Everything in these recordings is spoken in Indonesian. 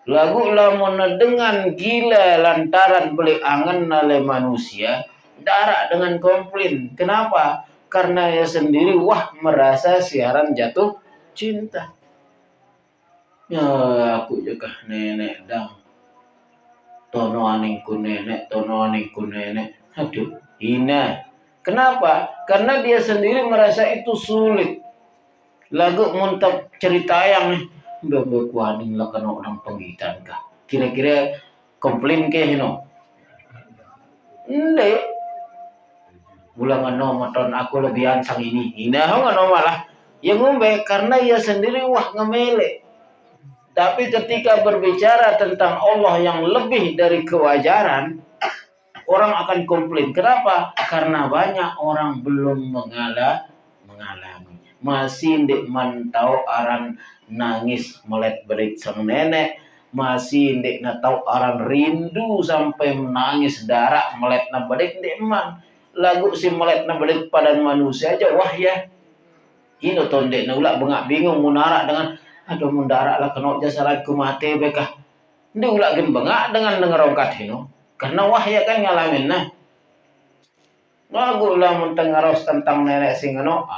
Lagu lamun dengan gila lantaran beli angen oleh manusia, darak dengan komplain. Kenapa? Karena ya sendiri merasa siaran jatuh cinta. Ya aku juga nenek dang. Tono aningku nenek. Aduh, hina. Kenapa? Karena dia sendiri merasa itu sulit. Lagu muntah cerita yang kuaning lah kena orang penggitan kah. Kira-kira komplain ke hino. Ndek. Bulang ano moton aku lebih ansang ini. Hina ngono malah. Ya ngombe karena ia sendiri ngemele. Tapi ketika berbicara tentang Allah yang lebih dari kewajaran, orang akan komplain. Kenapa? Karena banyak orang belum mengalami. Masih ndik mantau aran nangis melet berit sang nenek. Masih ndik natau aran rindu sampai menangis darah melet na berit ndik man. Lagu si melet na berit pada manusia aja ya. Ini tuh ndik na ulah bengak bingung munara dengan aduh mundarak lah kena jasaran ku mati bekah. Ndik ulah gen bengak dengan dengerongkat hino. Karena ya kan ngalamin nah. Lagu lah mentengaros tentang nenek singano,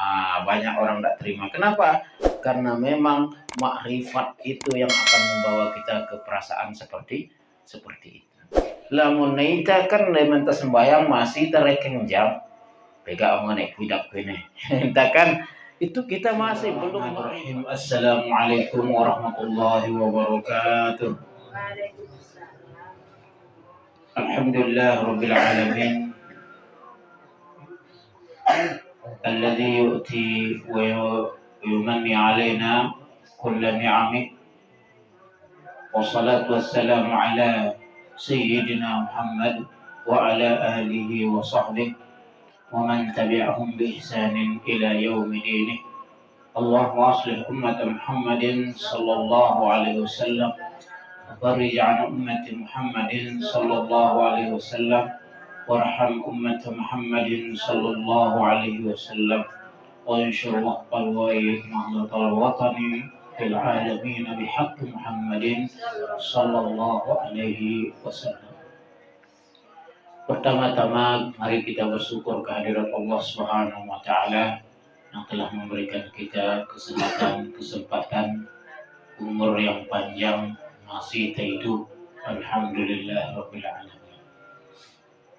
banyak orang tidak terima. Kenapa? Karena memang makrifat itu yang akan membawa kita ke perasaan seperti itu. Lamun neita kan lementa sembayang masih terekeng jam. Pega mengenai kuidak kene. Entah kan itu kita masih belum. Assalamualaikum warahmatullahi wabarakatuh. Alhamdulillah rabbil alamin. الذي يؤتي ويمني علينا كل نعمه والصلاة والسلام على سيدنا محمد وعلى آله وصحبه ومن تبعهم بإحسان إلى يوم دينه اللهم أصلح أمة محمد صلى الله عليه وسلم وفرج عن أمة محمد صلى الله عليه وسلم وارحم أمة محمد صلى الله عليه وسلم وانشر وقت نهضة الوطن في العالمين بحق محمد صلى الله عليه وسلم. Pertama-tama mari kita bersyukur kehadirat Allah Subhanahu wa taala yang telah memberikan kita kesempatan, umur yang panjang, masih hidup. Alhamdulillah rabbil alamin.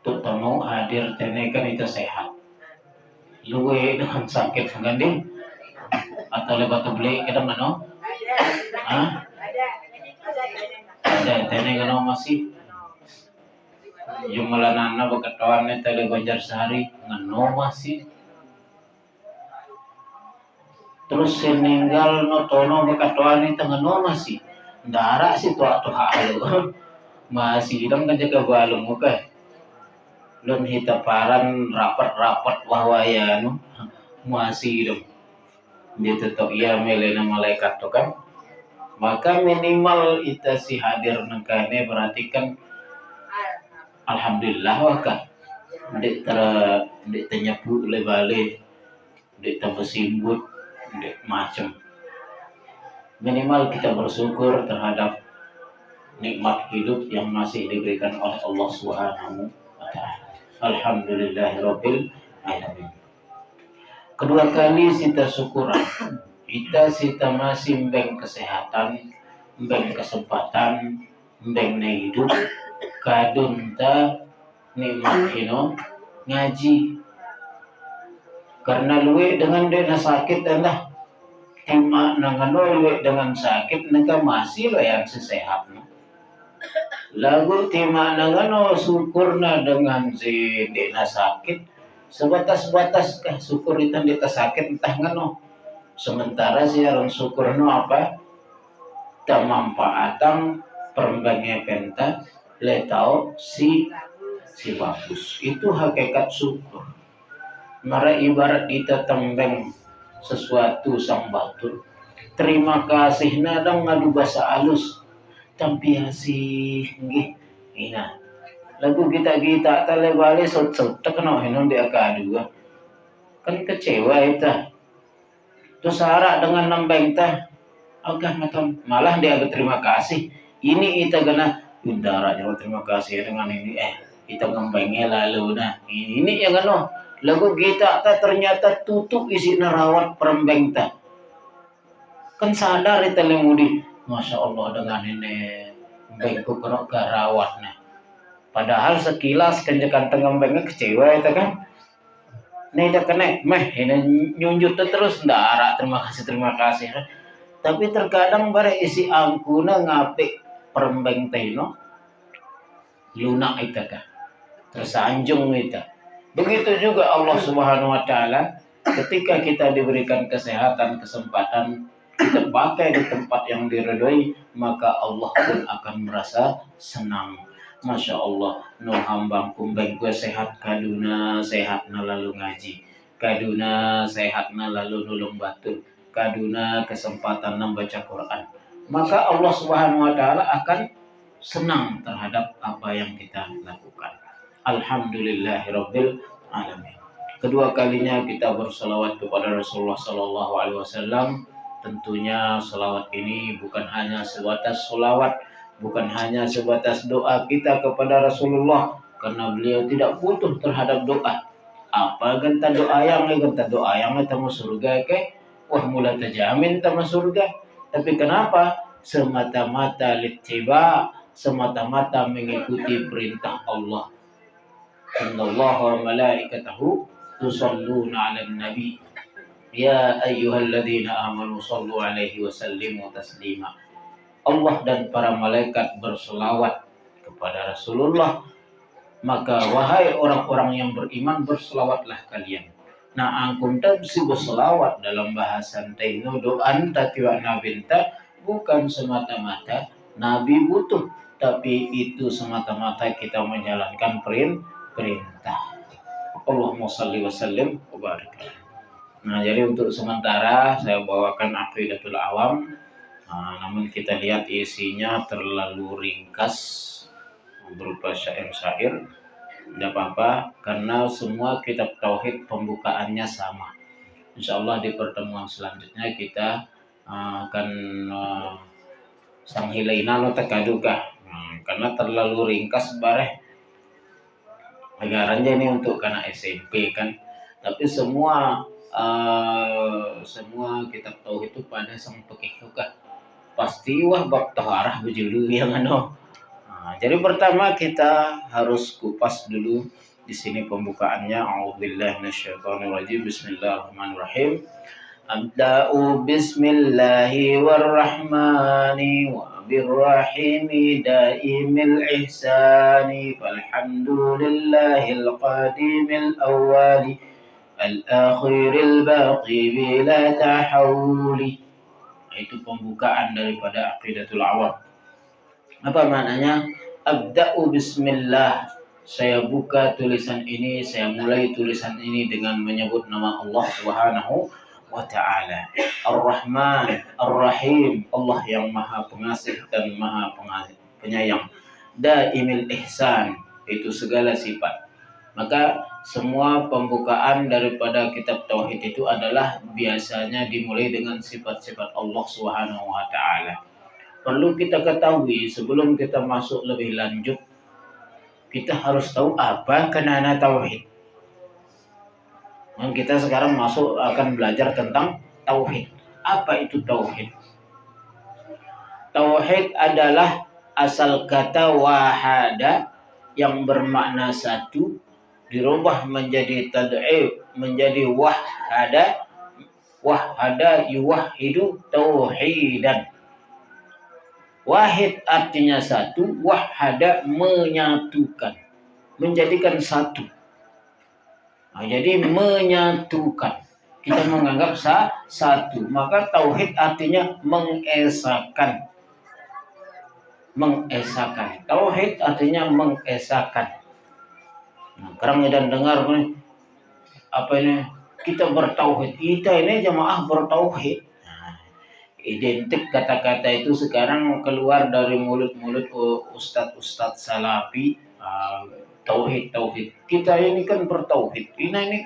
Terutama hadir tenekan itu sehat. Luwe dengan sakit ganding atau lebat beli kita mana? Ada tenekan masih. Jumlah nana berketuan ni tadi ganjar sehari ngano masih. Terus meninggal no tono berketuan ni ngano masih. Darah si tua halu masih hidup kan jaga balung muka. Lun hitaparan rapat-rapat wahwaya masih hidup. Dia tetap ia melena malaikat tu kan. Maka minimal kita si hadir nengkane berarti kan alhamdulillah wakah. Ndik tenyapu lebale, ndik tambasimbut, ndik macam. Minimal kita bersyukur terhadap nikmat hidup yang masih diberikan oleh Allah Subhanahu wa taala. Alhamdulillahirabbil alamin. Kedua kali kita syukuran. Kita masih mbeng kesehatan, mbeng kesempatan, mbeng hidup, kadun ta nikmat hino ngaji. Karena luwe dengan dia sakit anda tema nangano luwe dengan sakit nega masih lo yang sesehat no. Lagu tema nangano syukurna dengan si dena sakit sebatas-batas kah syukur itu deta sakit entah ngano. Sementara si aron syukurno apa? Tak manfaatan perembangnya penta letau si bagus. Itu hakikat syukur. Mara ibarat kita tembeng sesuatu sang batur. Terima kasih nadang ngadu bahasa halus. Tapi asih nggih ina lagu kita tale bale sot tekno hinon dia kadua kan kecewa itu terus harap dengan nembeng tah agak malah dia berterima kasih Ini kita kena udara. Terima kasih dengan ini. Kita ngembengnya lalu. Nah, ini yang kan lagu kita ternyata tutup isi nerawat perembeng ta. Kan sadar kita lemudi. Masya Allah dengan ini bengku kena garawat. Nah, padahal sekilas kenjakan tengembengnya kecewa itu kan. Nih dah kena, ini nyunjut terus ndak terima kasih. Tapi terkadang bare isi angkuna ngapik perembeng teno lunak itu kan, tersanjung itu. Begitu juga Allah Subhanahu Wa Taala ketika kita diberikan kesehatan, kesempatan kita pakai di tempat yang diridhoi, maka Allah pun akan merasa senang. Masya Allah, no hambang kumbeng gue sehat kaduna, sehatna lalu ngaji, kaduna sehatna lalu nulung batu, kaduna kesempatan membaca Quran. Maka Allah Subhanahu Wa Taala akan senang terhadap apa yang kita lakukan. Alhamdulillahirabbil alamin. Kedua kalinya kita berselawat kepada Rasulullah Sallallahu Alaihi Wasallam. Tentunya selawat ini bukan hanya sebatas selawat, bukan hanya sebatas doa kita kepada Rasulullah, karena beliau tidak butuh terhadap doa. Apa genta doa yang tamu surga ke? Wah mula terjamin tamu surga. Tapi kenapa? Semata-mata littiba, semata-mata mengikuti perintah Allah. Innallaha wa malaikatahu yusholluna 'alan nabi. Ya ayyuhalladzina amanu shallu 'alaihi wa sallimu taslima. Allah dan para malaikat berselawat kepada Rasulullah. Maka wahai orang-orang yang beriman, berselawatlah kalian. Nah, angkun tabsi berselawat dalam bahasan taino doan tatiwa nabinta bukan semata-mata Nabi butuh, tapi itu semata-mata kita menjalankan perintah. Allahumma shalli wa sallim wa barik. Nah, jadi untuk sementara saya bawakan Aqidatul Awam. Namun kita lihat isinya terlalu ringkas berupa syair-syair. Tidak apa-apa karena semua kitab tauhid pembukaannya sama. Insyaallah di pertemuan selanjutnya kita akan sanghilaina lo tekaduka. Karena terlalu ringkas bareh. Ajarannya ini untuk kana SMP kan. Tapi semua kitab tauhid itu pada sang pekeh juga pasti wah bab taharah bejulu yang jadi pertama kita harus kupas dulu di sini pembukaannya. A'udzubillahi minasyaitonirrajim. Bismillahirrahmanirrahim. Abda'u bismillahi warrahmani wa birrahimi daimil ihsani falhamdulillahil qadimil awwali al-akhiril baqi bila tahawuli. Itu pembukaan daripada Aqidatul Awam. Apa maknanya? Abda'u bismillah. Saya buka tulisan ini, saya mulai tulisan ini dengan menyebut nama Allah Subhanahu wa Ta'ala. Ar-Rahman, Ar-Rahim, Allah yang Maha Pengasih dan Maha Penyayang. Daimil Ihsan, itu segala sifat. Maka semua pembukaan daripada kitab tauhid itu adalah biasanya dimulai dengan sifat-sifat Allah Subhanahu wa Ta'ala. Perlu kita ketahui sebelum kita masuk lebih lanjut, kita harus tahu apa kenana tauhid. Dan kita sekarang masuk akan belajar tentang tauhid. Apa itu tauhid? Tauhid adalah asal kata wahada yang bermakna satu dirubah menjadi tad'ib, menjadi wahada yuwahhidu tauhidan. Wahid artinya satu, wahada menyatukan, menjadikan satu. Jadi menyatukan, kita menganggap satu. Maka tauhid artinya mengesakan. Tauhid artinya mengesakan. Nah, sekarang dan dengar apa ini? Kita bertauhid. Kita ini jamaah bertauhid. Nah, identik kata-kata itu sekarang keluar dari mulut-mulut ustadz salafi. Tauhid. Kita ini kan bertauhid.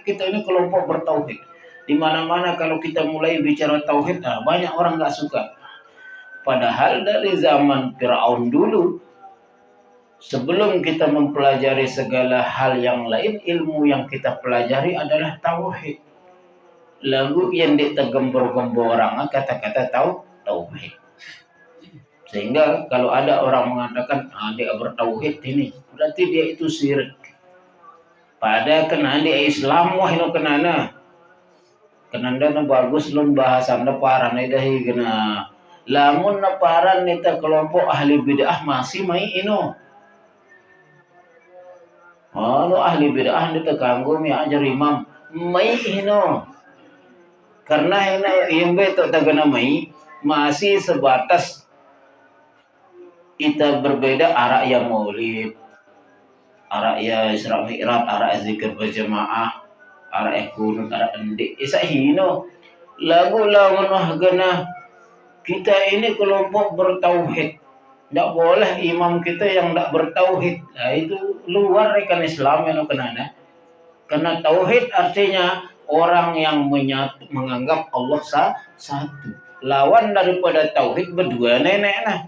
Kita ini kelompok bertauhid. Di mana-mana kalau kita mulai bicara tauhid, banyak orang nggak suka. Padahal dari zaman Fir'aun dulu, sebelum kita mempelajari segala hal yang lain, ilmu yang kita pelajari adalah tauhid. Lagu yang ditegembor-gembor orang kata-kata tauhid. Sehingga kalau ada orang mengatakan dia bertauhid ini, berarti dia itu syirik. Pada kena dia Islam wah ino kenana. Kenanda na bagus lun bahasa na paran na dahi kena. Lamun na paran nita kelompok ahli bid'ah masih mai ino. Oh, ahli bid'ah nita kanggo mi ajar imam mai ino. Karena yang betul tagana mai masih sebatas kita berbeda arak yang maulid, arak ya Isra Mi'raj, arak zikir berjamaah, arak kunut, arak endik. Isa hino. Lagu lawan gana kita ini kelompok bertauhid. Tidak boleh imam kita yang tidak bertauhid. Nah, itu luar rekan Islam yang kenana. Karena tauhid artinya orang yang menganggap Allah satu. Lawan daripada tauhid berdua nenek nah.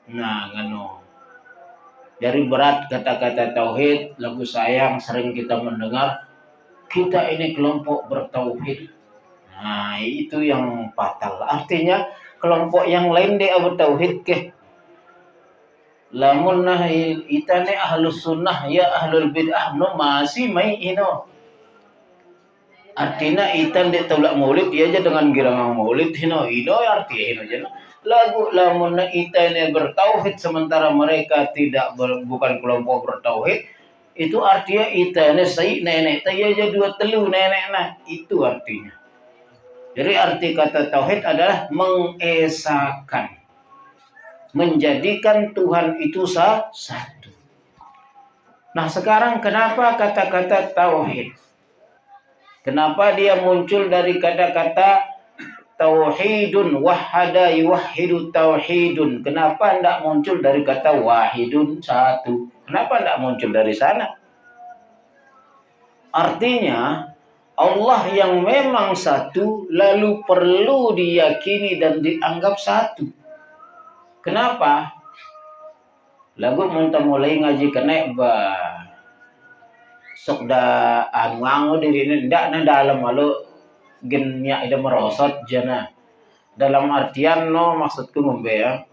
Nah, ngano. Dari berat kata-kata tauhid, lagu sayang sering kita mendengar kita ini kelompok bertauhid. Nah, itu yang fatal. Artinya kelompok yang lain dia bertauhid ke. Lamun nah itane ahlus sunnah ya ahlul bid'ah no masih mai ino. Artinya itan dia tolak maulid dia aja dengan girang maulid ino artinya ino aja. Lagu lamun nah itane bertauhid sementara mereka bukan kelompok bertauhid, itu artinya itane sai nenek tanya aja dua telu nenek nah itu artinya. Jadi arti kata tauhid adalah mengesahkan, menjadikan Tuhan itu satu. Nah sekarang kenapa kata-kata tauhid? Kenapa dia muncul dari kata-kata tauhidun, wahada yuwahhidu tauhidun? Kenapa tidak muncul dari kata wahidun, satu? Kenapa tidak muncul dari sana? Artinya Allah yang memang satu lalu perlu diyakini dan dianggap satu. Kenapa? Lagu muntah mulai ngaji kena sok da angang diri ini ndak na dalam malu gennya ida merosot jana. Dalam artian no maksudku ngombe ya.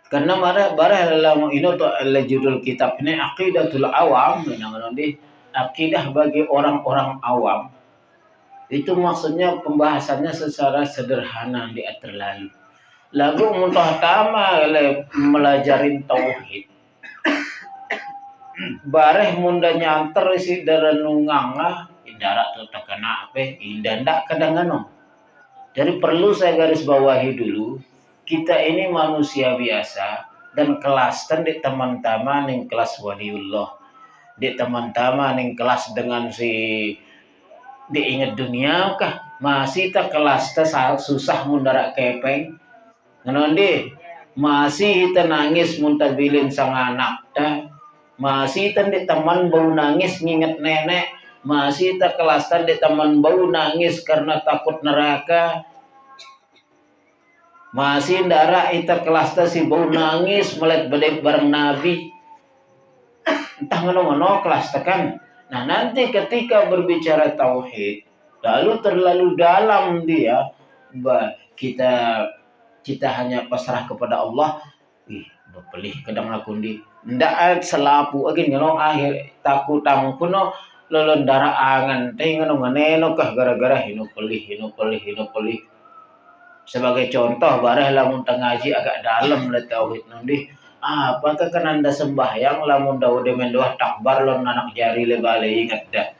Karena bara dalam ini to judul kitab ini Aqidatul Awam menang di akidah bagi orang-orang awam. Itu maksudnya pembahasannya secara sederhana diatur lalu. Lagu muntah tama melajarin tauhid. Bareh munda nyanter si daranungang darat tu takana apa indah ndak kadang-kadang. Jadi perlu saya garis bawahi dulu, kita ini manusia biasa dan kelas di teman-teman yang kelas waliullah, di teman-teman yang kelas dengan si diingat dunia kah masih tak kelas tak susah mundara kepeng, nanondi masih kita nangis muntabilin sang anak dah, masih di teman bau nangis nginget nenek, masih tak kelas di teman bau nangis karena takut neraka. Masih darah ita kelas si bau nangis melihat bedek bareng Nabi. Entah ngono-ngono kelas tekan. Nah nanti ketika berbicara tauhid, lalu terlalu dalam dia, kita hanya pasrah kepada Allah. Bepelih kadang lakundi. Ndak selapu agin ngono akhir takut tamu kuno lolon darah angan. Teh ngono nganeno kah gara-gara hino pelih. Sebagai contoh, bareh lamun tengaji agak dalam le tauhid nanti. Apakah kan anda sembahyang lamun Daud mendoa takbar lon anak jari le bale ingat dah.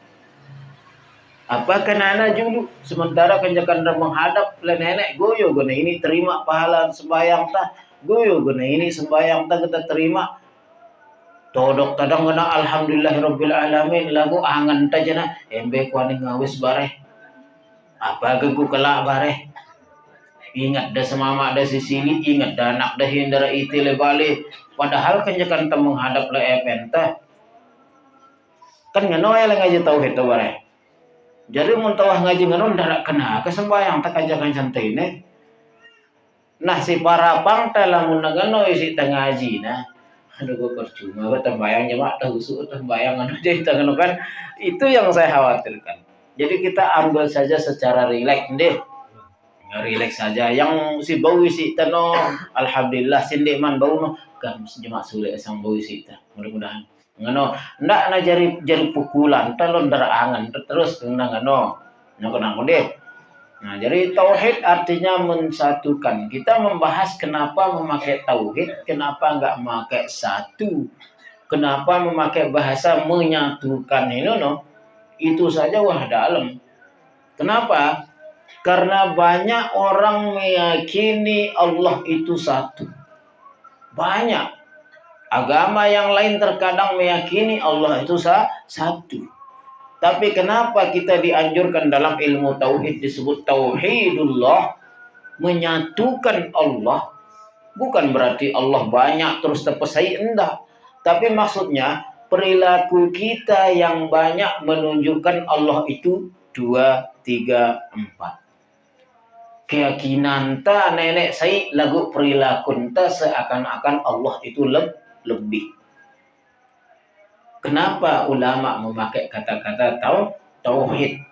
Apakah nana dulu sementara kenjakan menghadap le nenek goyo guna ini terima pahala sembahyang tah goyo guna ini sembahyang tah kita terima. Todok kadang guna alhamdulillahirabbil alamin lagu angan tajana embe kuani ngawis bareh. Apa ku kelak bareh. Ingat dah semama dah sisili, ingat dah anak dah hindara itile balik. Padahal kenjakan temu menghadap le epenta. Kan ngono ya ngaji tauhid to bare. Jadi mun tawah ngaji ngono ndak kena kesembayang tak aja kan santene. Nah si parapang lamun nagano isi tengaji nah. Aduh gue percuma, gue tembayang cuma tahu suhu tembayang anu jadi tangan kan itu yang saya khawatirkan. Jadi kita ambil saja secara rileks deh, rileks saja. Yang si bau isi tano, alhamdulillah sindik man bau no, kan cuma sulit sang bau isi ta. Mudah-mudahan. Ngano, ndak na jari pukulan, talon derangan terus ngano, ngano deh. Nah, jadi tauhid artinya mensatukan. Kita membahas kenapa memakai tauhid, kenapa enggak memakai satu, kenapa memakai bahasa menyatukan ini no. Itu saja wah dalam. Kenapa? Karena banyak orang meyakini Allah itu satu. Banyak. Agama yang lain terkadang meyakini Allah itu satu. Tapi kenapa kita dianjurkan dalam ilmu tauhid disebut tauhidullah, menyatukan Allah? Bukan berarti Allah banyak terus terpesai, enggak. Tapi maksudnya perilaku kita yang banyak menunjukkan Allah itu 2, 3, 4. Keyakinan ta nenek saya lagu perilaku ta seakan-akan Allah itu lebih. Kenapa ulama memakai kata-kata tauhid?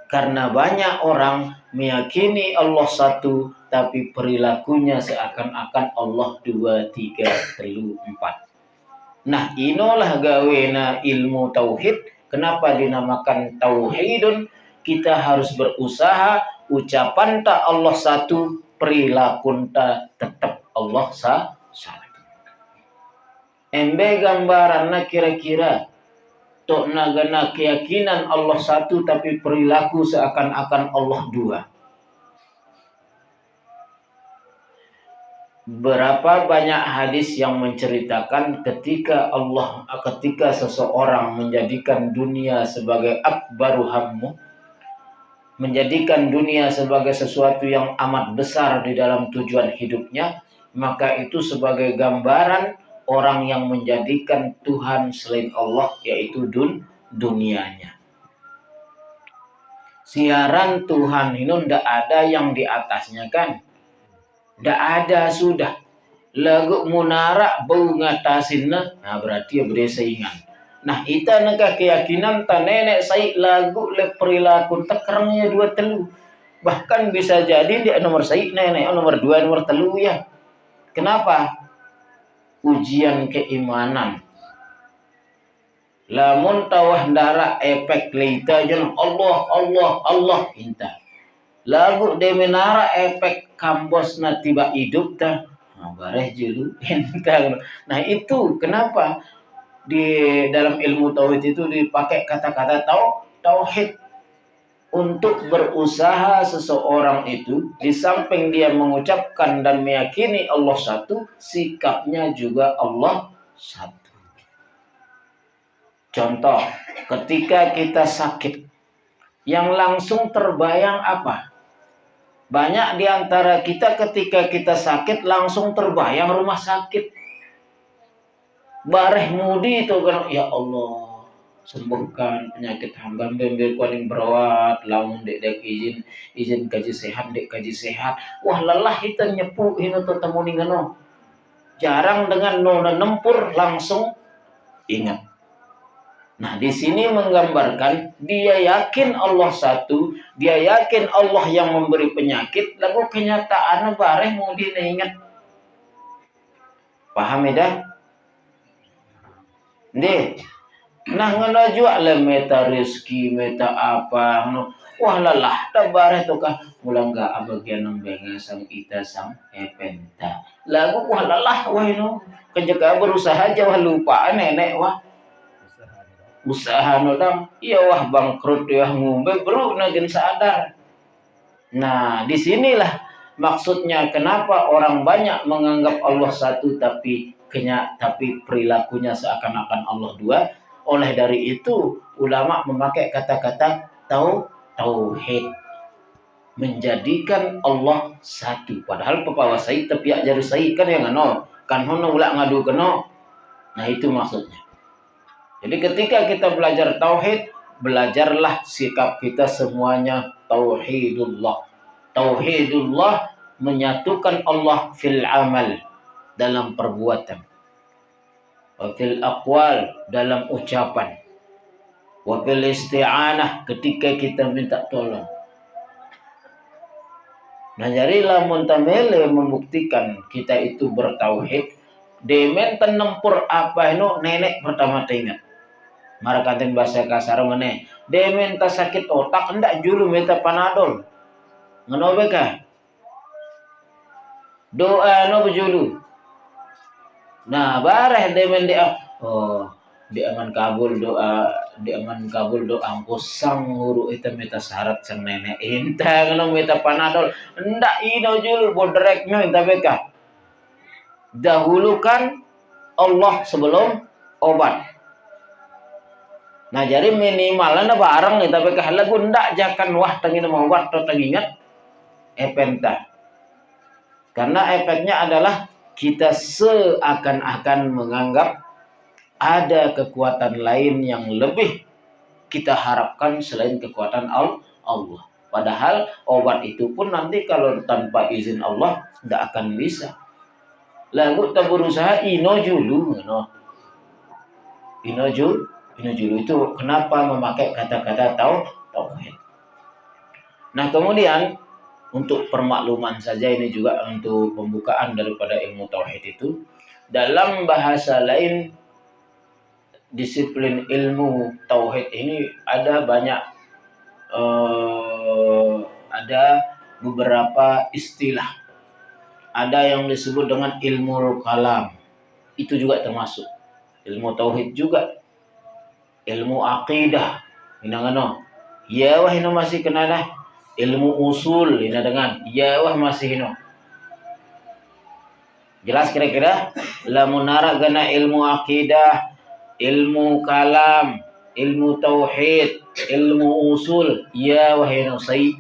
Karena banyak orang meyakini Allah satu, tapi perilakunya seakan-akan Allah 2, 3, 3, 4. Nah, inilah gawena ilmu tauhid. Kenapa dinamakan tauhidun? Kita harus berusaha ucapan tak Allah satu, perilaku tak tetap Allah satu. Embe gambaranna kira-kira tok nagana keyakinan Allah satu tapi perilaku seakan-akan Allah dua. Berapa banyak hadis yang menceritakan ketika seseorang menjadikan dunia sebagai akbaru hammu, menjadikan dunia sebagai sesuatu yang amat besar di dalam tujuan hidupnya, maka itu sebagai gambaran orang yang menjadikan Tuhan selain Allah, yaitu dunianya. Siaran Tuhan ini tidak ada yang di atasnya kan? Tidak ada sudah. Lagu munara bau ngatasinna, nah berarti ya bersaingan. Nah ita nega keyakinan ta nenek saya lagu le perilaku tekerangnya 2, 3. Bahkan bisa jadi dia nomor saya nenek nomor 2, nomor 3 ya. Kenapa? Ujian keimanan. Lamun tawah ndara efek leita jen Allah inta. Lagu de menara efek kambos na tiba hidup ta. Nah, bareh jelu inta. Nah itu kenapa di dalam ilmu tauhid itu dipakai kata-kata tauhid. Untuk berusaha seseorang itu di samping dia mengucapkan dan meyakini Allah satu, sikapnya juga Allah satu. Contoh, ketika kita sakit, yang langsung terbayang apa? Banyak di antara kita ketika kita sakit langsung terbayang rumah sakit. Bareh mudi itu kan, ya Allah, sembuhkan penyakit hamba, bembel paling berawat, lamun dek izin kaji sehat. Wah lelah kita nyepu hino tetemu ningano. Jarang dengan nona nempur langsung ingat. Nah di sini menggambarkan dia yakin Allah satu, dia yakin Allah yang memberi penyakit, lalu kenyataan bareh mau diingat. Paham ya? Nih. Nah ngono jua le meta rezeki meta apa ngono. Wah lelah tabare to kah mulang ga abagian nembenga sang ita sang epenta. Lagu wah lelah wah ino. Kejeka berusaha aja wah lupa nenek wah. Usaha no dam. Iya wah bangkrut ya ngombe bro nagen sadar. Nah, disinilah maksudnya kenapa orang banyak menganggap Allah satu tapi perilakunya seakan-akan Allah dua. Oleh dari itu, ulama memakai kata-kata tauhid. Menjadikan Allah satu. Padahal pepawa saya tapi ajar saya kan yang ano. Kan hono ulak ngadu keno. Nah itu maksudnya. Jadi ketika kita belajar tauhid, belajarlah sikap kita semuanya tauhidullah. Tauhidullah menyatukan Allah fil amal, dalam perbuatan, wa fil aqwal, dalam ucapan, wa fil isti'anah, ketika kita minta tolong. Nah, jadi lamun tamele membuktikan kita itu bertauhid, demen tenempur apa itu nenek pertama ingat. Marakatin bahasa kasar meneh, demen ta sakit otak hendak julu minta panadol. Ngono beka. Doa no bejulu. Nah, bareh demen dia. Oh, di aman kabul doa, di aman kabul doa angkusang nguru itu meta syarat sang nenek. Inta ngono meta panadol. Ndak ino julu bodreknya inta beka. Dahulukan Allah sebelum obat. Nah, jadi minimalnya barang nih tapi lagu ndak jakan wah tengin mau obat atau tengingat epenta. Karena efeknya adalah kita seakan-akan menganggap ada kekuatan lain yang lebih kita harapkan selain kekuatan Allah. Padahal obat itu pun nanti kalau tanpa izin Allah tidak akan bisa. Lalu kita berusaha ino julu. Ino julu itu kenapa memakai kata-kata tauhid. Nah, kemudian untuk permakluman saja ini juga untuk pembukaan daripada ilmu tauhid itu, dalam bahasa lain disiplin ilmu tauhid ini ada banyak ada beberapa istilah. Ada yang disebut dengan ilmu kalam, itu juga termasuk ilmu tauhid juga. Ilmu aqidah, inangano ya wah ini masih kenana. Ilmu usul ini dengan ya wah masih hino. Jelas kira-kira lamun nara gana ilmu akidah, ilmu kalam, ilmu tauhid, ilmu usul ya wah hino sai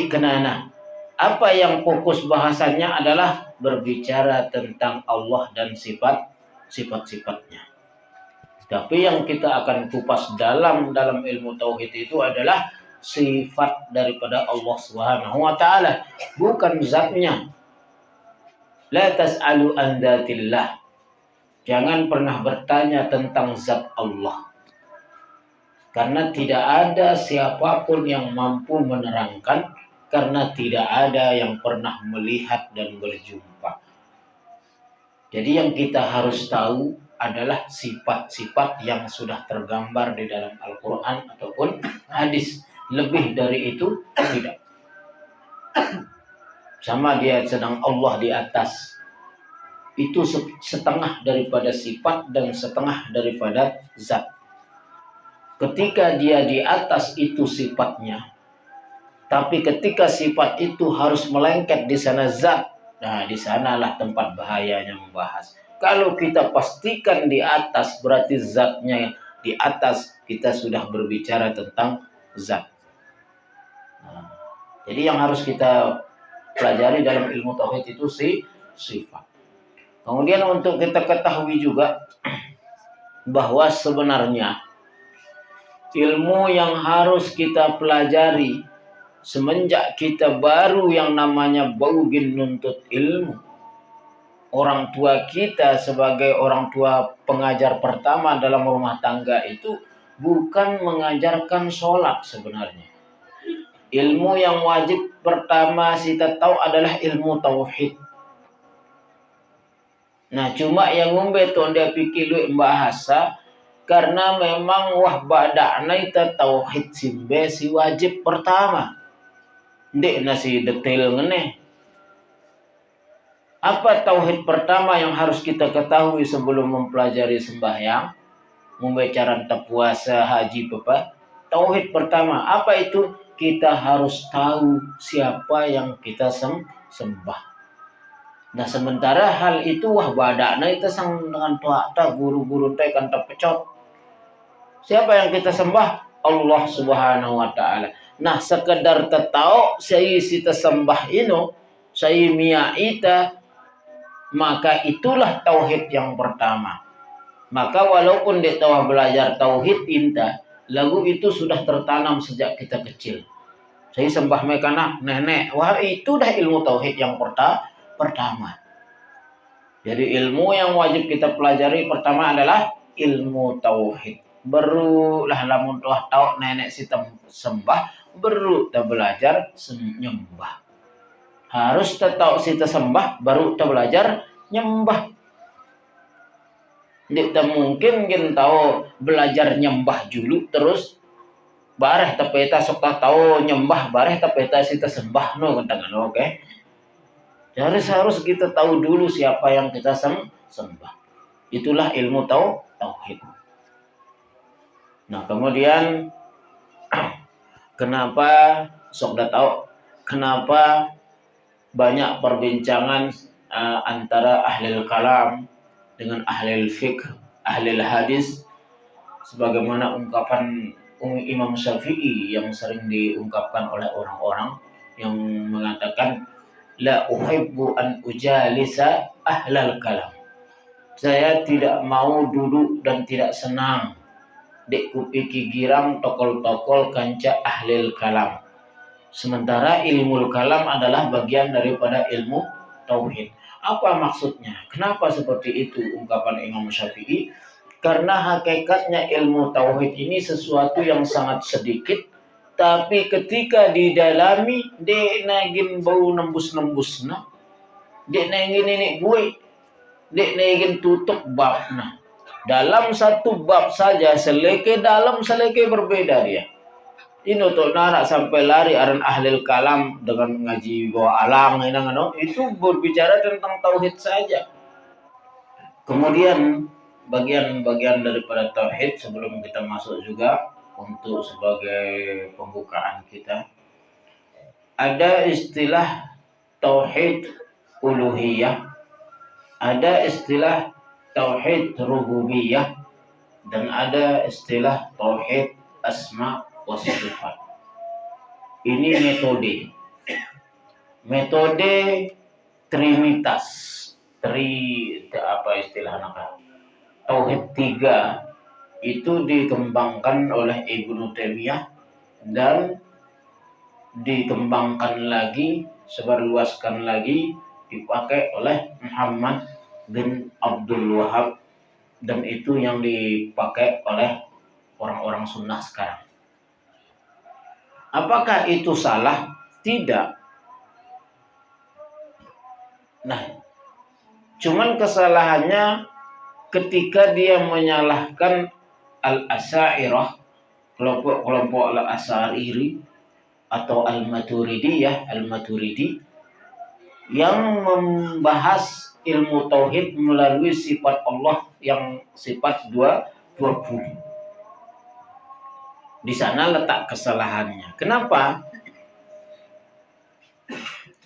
kenana. Apa yang fokus bahasanya adalah berbicara tentang Allah dan sifat-sifatnya. Tapi yang kita akan kupas dalam ilmu tauhid itu adalah sifat daripada Allah Subhanahu wa taala, bukan zatnya. La tas'alu an dzatillah. Jangan pernah bertanya tentang zat Allah. Karena tidak ada siapapun yang mampu menerangkan, karena tidak ada yang pernah melihat dan berjumpa. Jadi yang kita harus tahu adalah sifat-sifat yang sudah tergambar di dalam Al-Quran ataupun hadis. Lebih dari itu tidak. Sama dia sedang Allah di atas. Itu setengah daripada sifat dan setengah daripada zat. Ketika dia di atas itu sifatnya. Tapi ketika sifat itu harus melengket di sana zat. Nah, di sanalah tempat bahayanya membahas. Kalau kita pastikan di atas, berarti zatnya di atas, kita sudah berbicara tentang zat. Nah, jadi yang harus kita pelajari dalam ilmu tauhid itu sifat. Kemudian untuk kita ketahui juga bahwa sebenarnya ilmu yang harus kita pelajari semenjak kita baru yang namanya baugin nuntut ilmu. Orang tua kita sebagai orang tua pengajar pertama dalam rumah tangga itu bukan mengajarkan sholat sebenarnya. Ilmu yang wajib pertama kita tahu adalah ilmu tauhid. Nah, cuma yang ngombe tuh dia pikir bahasa karena memang wah badakna ita tauhid simbe si wajib pertama. Ndek nasi detail ngene. Apa tauhid pertama yang harus kita ketahui sebelum mempelajari sembahyang, membaca puasa, haji, apa? Tauhid pertama, apa itu? Kita harus tahu siapa yang kita sembah. Nah, sementara hal itu wah badakna itu sang dengan tuata guru-guru teh kan terpecot. Siapa yang kita sembah? Allah Subhanahu wa taala. Nah, sekedar tahu saya sita sembah ino, saya mia ita, maka itulah tauhid yang pertama. Maka walaupun dia tahu belajar tauhid inta, lagu itu sudah tertanam sejak kita kecil. Saya sembah mekanak nenek. Wah, itu dah ilmu tauhid yang pertama. Jadi ilmu yang wajib kita pelajari pertama adalah ilmu tauhid. Barulah lamun tuah tahu nenek si sembah, baru kita belajar nyembah. Harus tahu si sembah, baru kita belajar nyembah. Tidak mungkin kita tahu belajar nyembah dulu terus bareh tapi kita sok tahu nyembah bareh tapi kita si sembah no katakan oke. Harus kita tahu dulu siapa yang kita sembah. Itulah ilmu tauhid. Nah, kemudian kenapa sok tahu kenapa banyak perbincangan antara ahli kalam dengan ahli fiqh, ahli hadis, sebagaimana ungkapan Imam Syafi'i yang sering diungkapkan oleh orang-orang yang mengatakan la uhibbu an ujalisa ahlal kalam. Saya tidak mau duduk dan tidak senang dek kupiki girang tokol-tokol kanca ahlil kalam. Sementara ilmu kalam adalah bagian daripada ilmu tauhid. Apa maksudnya? Kenapa seperti itu ungkapan Imam Syafi'i? Karena hakikatnya ilmu tauhid ini sesuatu yang sangat sedikit, tapi ketika didalami, dia nagin bau nembus-nembus nah. Dia nagin ini gue, dia nagin tutup bab nah. Dalam satu bab saja seleke dalam seleke berbeda dia. Ini untuk narak sampai lari aran ahli kalam dengan ngaji bawa alang itu berbicara tentang tauhid saja. Kemudian bagian-bagian daripada tauhid sebelum kita masuk juga untuk sebagai pembukaan kita, ada istilah tauhid uluhiyah, ada istilah tauhid rububiyah, dan ada istilah tauhid asma wa sifat. Ini metode trinitas, apa istilah anak tauhid 3 itu dikembangkan oleh Ibnu Taimiyah dan dikembangkan lagi, sebarluaskan lagi, dipakai oleh Muhammad bin Abdul Wahab, dan itu yang dipakai oleh orang-orang sunnah sekarang. Apakah itu salah? Tidak. Nah, cuman kesalahannya ketika dia menyalahkan al-Asy'ariyah, kelompok al-Asy'ari atau al-Maturidi yang membahas ilmu tauhid melalui sifat Allah yang sifat 20. Di sana letak kesalahannya. Kenapa?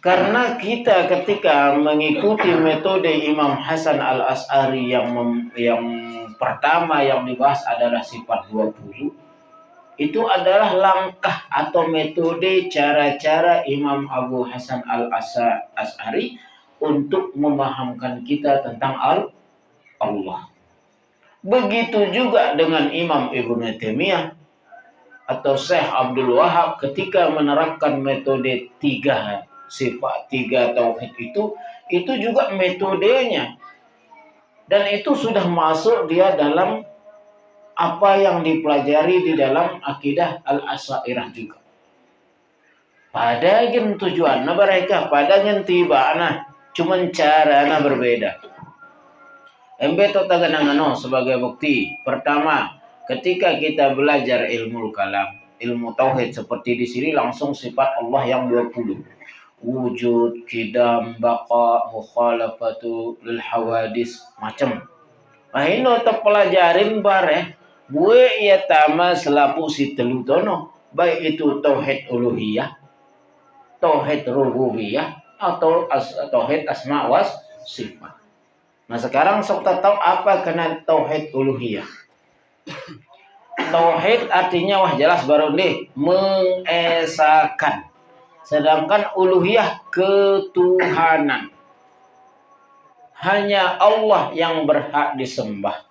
Karena kita ketika mengikuti metode Imam Hasan al-Asy'ari yang pertama yang dibahas adalah sifat 20, itu adalah langkah atau metode cara-cara Imam Abu Hasan al-Asy'ari untuk memahamkan kita tentang Allah. Begitu juga dengan Imam Ibnu Taimiyah atau Syekh Abdul Wahab ketika menerapkan metode 3 sifat, 3 tauhid itu juga metodenya, dan itu sudah masuk dia dalam apa yang dipelajari di dalam akidah al-Asy'ariyah juga. Pada gen tujuan mereka, pada gen tibana, cuman caranya berbeda. Embe totaganangano sebagai bukti. Pertama, ketika kita belajar ilmu kalam, ilmu tauhid seperti di sini langsung sifat Allah yang 20. Wujud, qidam, baqa, mukhalafatu lil hawadis, macam. Nah, ini pelajarin bareh, gue ya tama selapu si telutono, baik itu tauhid uluhiyah, tauhid rububiyah, atau tauhid asma was sifat. Nah, sekarang sok tahu apa kena tauhid uluhiyah. Tauhid artinya wah jelas baru nih mengesakan. Sedangkan uluhiyah ketuhanan. Hanya Allah yang berhak disembah.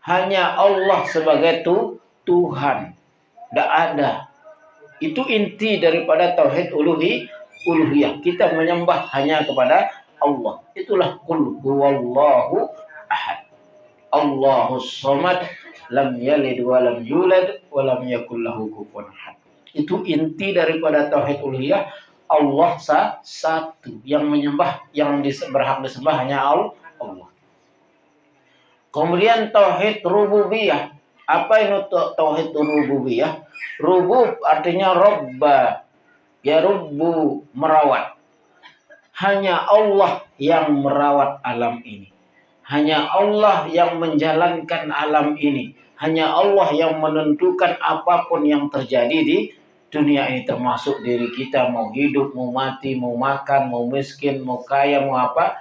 Hanya Allah sebagai Tuhan. Tidak ada Itu inti daripada tauhid uluhiyah. Kita menyembah hanya kepada Allah. Itulah qul huwallahu ahad. Allahus samad, lam yalid wa lam yulad wa lam yakul lahu kufuwan ahad. Itu inti daripada tauhid uluhiyah. Allah satu, yang menyembah, yang berhak disembah hanya Allah. Kemudian tauhid rububiyah. Apa itu tauhid rububiyah? Rubub artinya robba, ya rubbu, merawat. Hanya Allah yang merawat alam ini. Hanya Allah yang menjalankan alam ini. Hanya Allah yang menentukan apapun yang terjadi di dunia ini, termasuk diri kita, mau hidup, mau mati, mau makan, mau miskin, mau kaya, mau apa,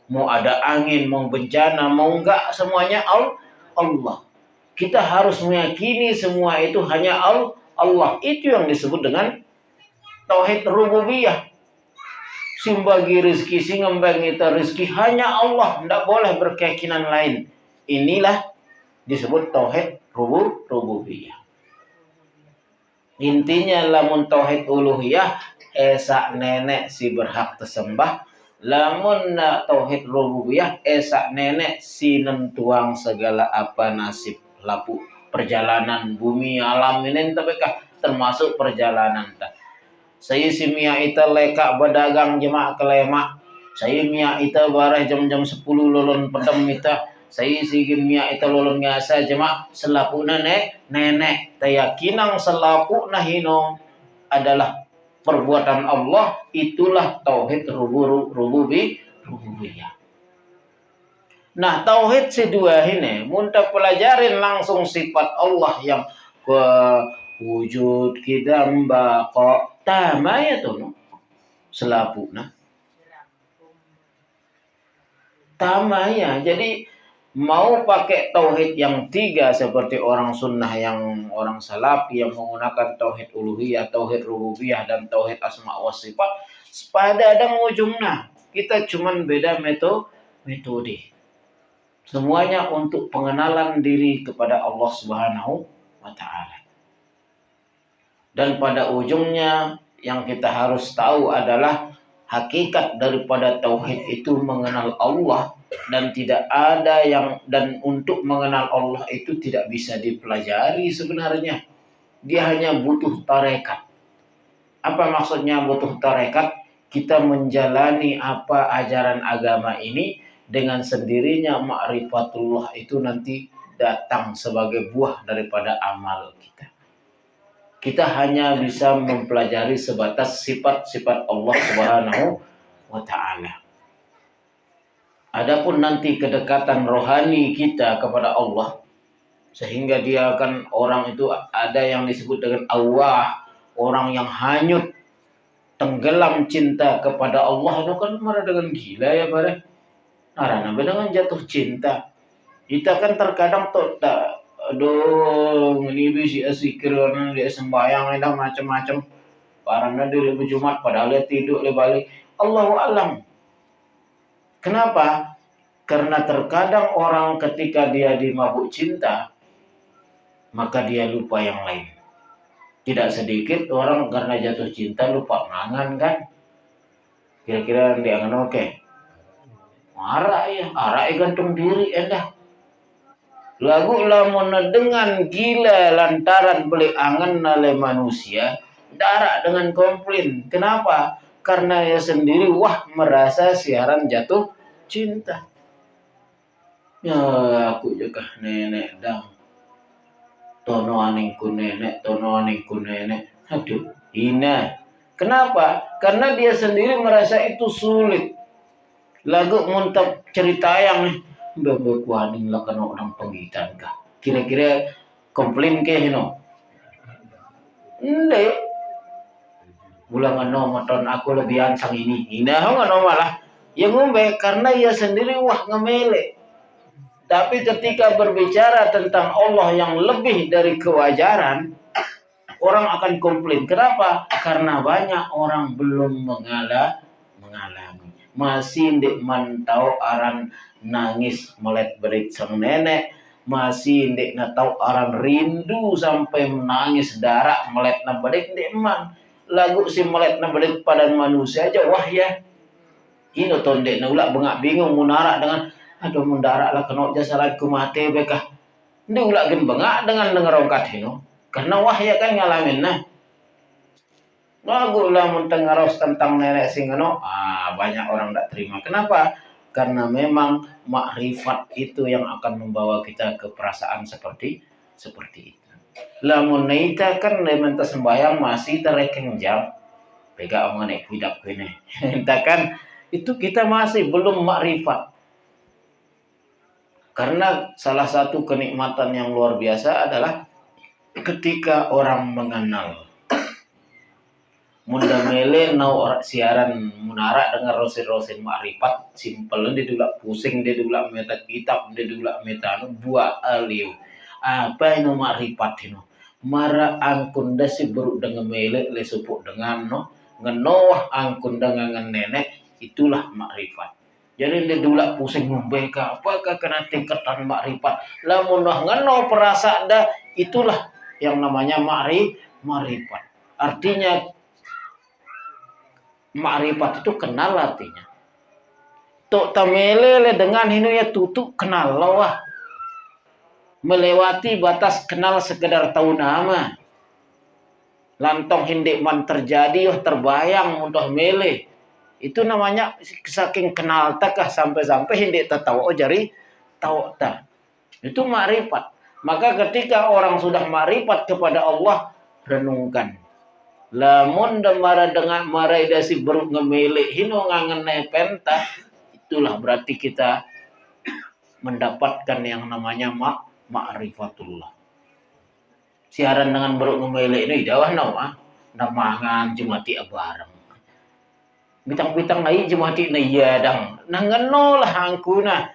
mau ada angin, mau bencana, mau enggak, semuanya Allah. Kita harus meyakini semua itu hanya Allah. Itu yang disebut dengan tauhid rububiyah. Simbagi rizki, singembang itu rizki hanya Allah, tidak boleh berkeyakinan lain. Inilah disebut tauhid rububiyah. Intinya lamun tauhid uluhiyah, esak nenek si berhak tersembah. Lamun tauhid rububiyah, esak nenek si nentuang segala apa nasib lapu perjalanan bumi alam ini, tapi termasuk perjalanan ta. Saya si mia ita lekak berdagang jemaah kelemak. Saya mia ita barah jam-jam 10 lolon pedem ita. Saya si mia ita lolon ngasa jemaah selapu nenek. Tayakinang selapu nahino adalah perbuatan Allah. Itulah tauhid rububiyah. Nah, tauhid kedua ini muntah pelajarin langsung sifat Allah yang wujud kidam baqa tamaya tuh selapuna tamaya. Jadi mau pakai tauhid yang 3 seperti orang sunnah, yang orang salafi yang menggunakan tauhid uluhiyah, tauhid rububiyah, dan tauhid asma wa sifat, pada ada ujungnya. Kita cuman beda metode. Semuanya untuk pengenalan diri kepada Allah Subhanahu wa ta'ala. Dan pada ujungnya yang kita harus tahu adalah hakikat daripada tauhid itu mengenal Allah, dan tidak ada dan untuk mengenal Allah itu tidak bisa dipelajari sebenarnya. Dia hanya butuh tarekat. Apa maksudnya butuh tarekat? Kita menjalani apa ajaran agama ini, dengan sendirinya ma'rifatullah itu nanti datang sebagai buah daripada amal kita. Kita hanya bisa mempelajari sebatas sifat-sifat Allah Subhanahu wa ta'ala. Adapun nanti kedekatan rohani kita kepada Allah, sehingga dia akan, orang itu ada yang disebut dengan awah, orang yang hanyut, tenggelam cinta kepada Allah. Itu kan marah dengan gila ya bareng. Karena dengan jatuh cinta. Kita kan terkadang tak, aduh, ini bisa zikir, dia sembahyang, ada macam-macam. Karena dia lebih Jumat, padahal dia tidur, dia balik. Allahu alam. Kenapa? Karena terkadang orang ketika dia dimabuk cinta, maka dia lupa yang lain. Tidak sedikit orang karena jatuh cinta lupa mangan kan? Kira-kira dia akan oke. Arak gantung diri endah. Lagu lamun dengan gila lantaran beli angan oleh manusia, darak dengan komplain. Kenapa? Karena dia sendiri merasa siaran jatuh cinta. Ya aku juga nenek dang. Tono aningku nenek. Aduh, hina. Kenapa? Karena dia sendiri merasa itu sulit. Lagu muntap cerita yang bebe kuaning lah kena orang penggitan kah? Kira-kira komplain ke hino? Nde. Ulangan moton aku lebih ansang ini. Hina nggak malah. Yang ngombe karena ia sendiri ngemele. Tapi ketika berbicara tentang Allah yang lebih dari kewajaran, orang akan komplain. Kenapa? Karena banyak orang belum mengalami. Masih ndek mantau aran nangis melet berit sang nenek, masih ndek na tahu orang rindu sampai menangis darah melet na balik ndek man lagu si melet na balik pada manusia aja wah ya ini ton ndek na ulah bengak bingung munara dengan aduh mundarak lah kena jasa lagu mati bekah ndek ulah gen bengak dengan dengarongkat hino karena wah ya kan ngalamin nah lagu lah mentengaros tentang nenek singano banyak orang tak terima kenapa karena memang makrifat itu yang akan membawa kita ke perasaan seperti itu. Lamun neita kan lementa sembayang masih terekeng jam. Pega omane kuidak kene. Kan itu kita masih belum makrifat. Karena salah satu kenikmatan yang luar biasa adalah ketika orang mengenal. Munda mele nau siaran munara dengan rosin makrifat simpel dia dulu pusing dia dulu meta kitab dia dulu meta buah aliu apa ini makrifat ini mara angkun dasi beruk dengan mele le supuk dengan no ngenoh angkun dengan nenek itulah makrifat jadi dia dulu pusing membeka apakah kena tingkatan makrifat lamun ngenoh perasaan dah itulah yang namanya makrifat artinya makrifat itu kenal artinya. Tok tamelele dengan hinu ya tutup kenal lawah. Melewati batas kenal sekedar tahu nama. Lantong hindik man terjadi terbayang untuk mele. Itu namanya saking kenal takah sampai-sampai hindik tak tahu jari tahu tak. Itu makrifat. Maka ketika orang sudah makrifat kepada Allah renungkan. Lamun demara dengan marai dasi beruk ngemilih hino ngangene penta itulah berarti kita mendapatkan yang namanya ma'rifatullah. Siaran dengan beruk ngemilih ini dawah nawa namangan jemati abareng. Bitang-bitang nai jemati na iya dang nangeno lah angkuna.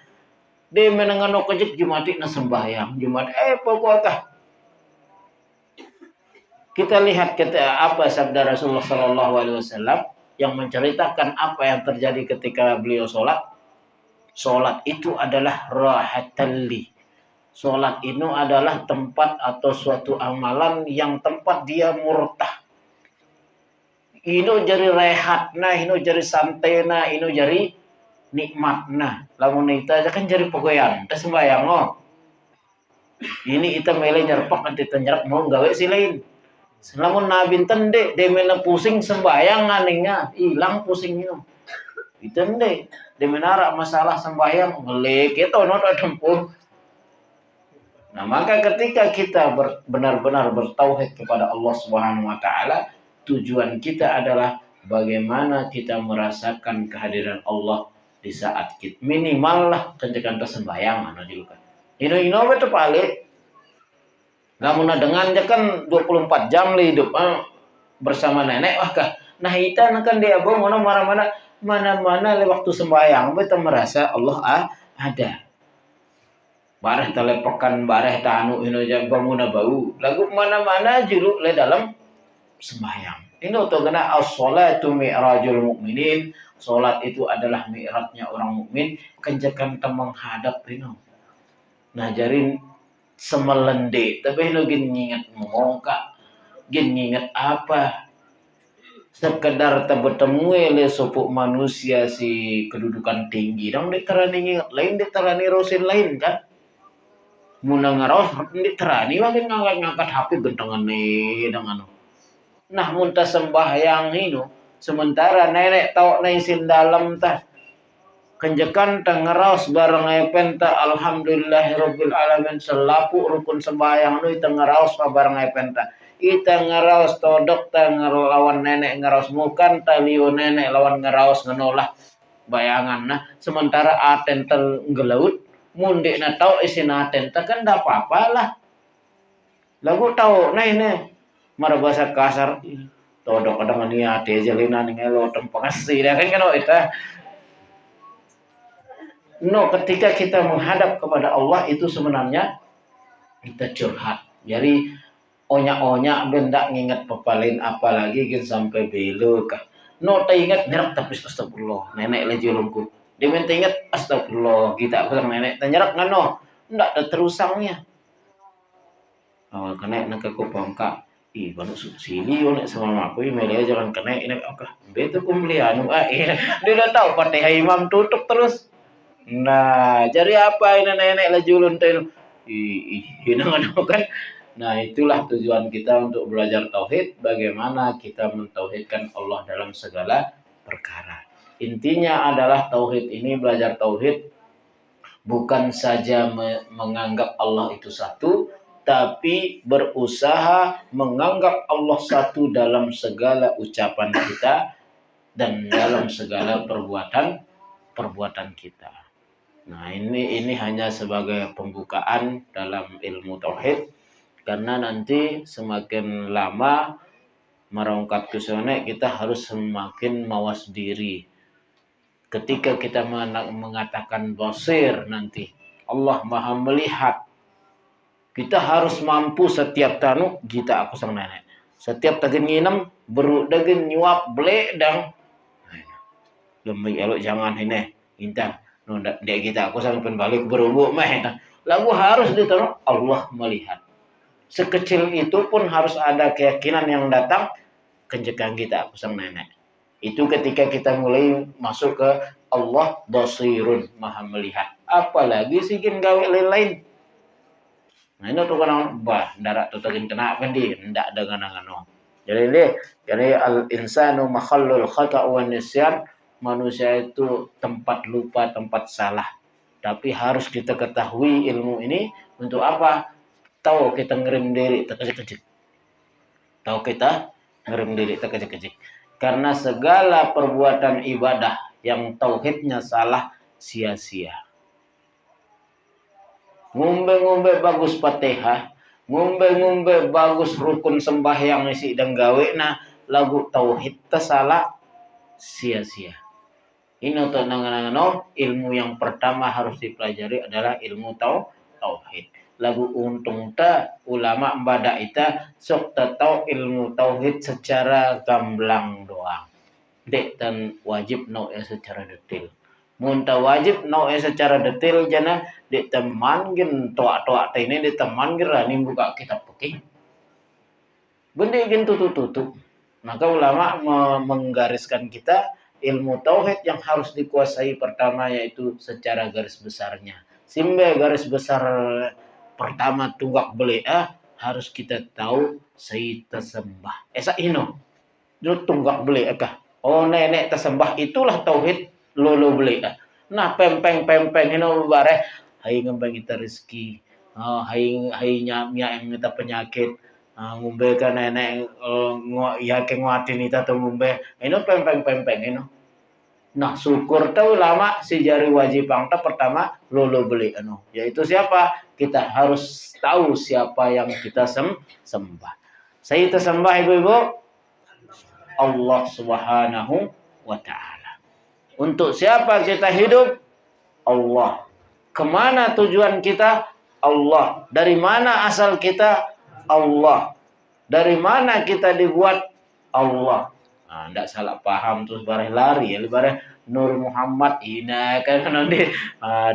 De menangano kejek jemati na sembahyang jemati pokoknya kita lihat apa sabda Rasulullah Sallallahu Alaihi Wasallam yang menceritakan apa yang terjadi ketika beliau sholat. Sholat itu adalah rahatalli. Sholat itu adalah tempat atau suatu amalan yang tempat dia murtah. Ino jadi rehatna, ino jadi santena, ino jadi nikmatna. Lamun kita kan jadi pegoyan, kita sembahyang Ini kita mele nyerpak nanti ternyerap mau gawe si lain. Selamun nabi tende de mena pusing sembayang aningnya hilang pusingnya. Itu de menara masalah sembayang ngelek itu nota tempuh. Nah, maka ketika kita benar-benar bertauhid kepada Allah Subhanahu wa taala, tujuan kita adalah bagaimana kita merasakan kehadiran Allah di saat kita minimal lah ketika sembayang anu juga. Ino betul paling namun dengan dia kan 24 jam lah hidup bersama nenek kah. Nah kita kan dia abang mana le waktu sembahyang betul merasa Allah ada. Bareh telepokan bareh tanu ino jam bangun bau. Lagu mana juluk le dalam sembahyang. Ini tuh kena as-salatu mi'rajul mukminin. Salat itu adalah mi'rajnya orang mukmin. Kenjakan menghadap ino. Nah jarin semelende tapi lo gin nginget ngongka gin nginget apa sekedar bertemu le sopuk manusia si kedudukan tinggi dong diterani nginget lain diterani rosin lain kan muna ngaros diterani makin ngangkat HP gentengan nih dengan nah muntah sembahyang itu sementara nenek tau naisin dalam tah kenjekan tengeraus bareng penta alhamdulillahirabbil alamin selapu rukun sembahyang nu tengeraus bareng penta ita ngeraus todok tengeraus lawan nenek ngeraus mukan talio nenek lawan ngeraus ngenolah bayangan nah sementara aten tenggelaut mundik na tau isin aten kan dah apa-apa lah lagu tau nah ini mara bahasa kasar todok kadang ni ate jalinan ngelo tempengasi dah kan itu no, ketika kita menghadap kepada Allah itu sebenarnya kita curhat. Jadi onya-onya benda nginget pepalin apalagi kan sampai belo kah. No, tak ingat nyerap tapi astagfirullah. Nenek lagi lungku. Dia minta ingat astagfirullah. Kita bilang nenek tak nyerap ngano. ndak ada terusangnya. Awal kena nak aku pangka. Baru sini yo nek sama aku email jangan kena ini oke. Betul pembelian dia udah tahu pakai imam tutup terus. Nah, jadi apa ini nenek lah julun teh. Hinang kan. Nah, itulah tujuan kita untuk belajar tauhid, bagaimana kita mentauhidkan Allah dalam segala perkara. Intinya adalah tauhid ini, belajar tauhid bukan saja menganggap Allah itu satu, tapi berusaha menganggap Allah satu dalam segala ucapan kita dan dalam segala perbuatan kita. Nah, ini hanya sebagai pembukaan dalam ilmu tauhid, karena nanti semakin lama merangkap ke sana kita harus semakin mawas diri. Ketika kita mengatakan basir nanti Allah Maha melihat, kita harus mampu setiap tanu kita aku sang nenek. Setiap tagen nginem beru dagen nyuap ble dang. Demi elok jangan ini inta no dek kita aku sang balik berubu meh. Lagu harus ditaruh Allah melihat. Sekecil itu pun harus ada keyakinan yang datang kenjekan kita aku sang nenek. Itu ketika kita mulai masuk ke Allah basirun Maha melihat. Apalagi sikin gawe lain-lain. Nah ini tuh kan bah darat tuh tagin kena kan di ndak dengan ngano. Jadi al insanu makhallul khata' wa nisyan, manusia itu tempat lupa, tempat salah. Tapi harus kita ketahui ilmu ini untuk apa? Tahu kita ngerem diri terkejik-kejik. Tahu kita ngerem diri terkejik-kejik. Karena segala perbuatan ibadah yang tauhidnya salah sia-sia. Ngombe-ngombe bagus Fatihah, ngombe-ngombe bagus rukun sembahyang isi dan gawe, nah lagu tauhid salah sia-sia. Ini untuk nangan-nangan ilmu yang pertama harus dipelajari adalah ilmu tauhid. Lagu untung ta ulama mbada ita sok tahu ilmu tauhid secara gamblang doang. Dek dan wajib no secara detail. Munta wajib no secara detail jana dek teman gen toa-toa ini dek teman gerani buka kitab pekih. Benda gen tutup. Maka ulama menggariskan kita ilmu tauhid yang harus dikuasai pertama yaitu secara garis besarnya. Simbe garis besar pertama tunggak beli harus kita tahu saya tersembah. Esa ino. Dulu tunggak beli Oh nenek tersembah itulah tauhid lolo beli Nah pempeng ino bare hai ngembang kita rezeki. Hai nyamnya yang kita penyakit. Ngumbe kan nenek ya ke nguatin kita tuh ngumbe. Ino pempeng ino. Nah syukur tahu lama si jari wajib angta pertama lolo beli yaitu siapa? Kita harus tahu siapa yang kita sembah. Saya tersembah ibu-ibu Allah Subhanahu wa ta'ala. Untuk siapa kita hidup? Allah. Kemana tujuan kita? Allah. Dari mana asal kita? Allah. Dari mana kita dibuat? Allah. Nah, enggak salah paham terus bareng lari ya bareng Nur Muhammad ina kan nanti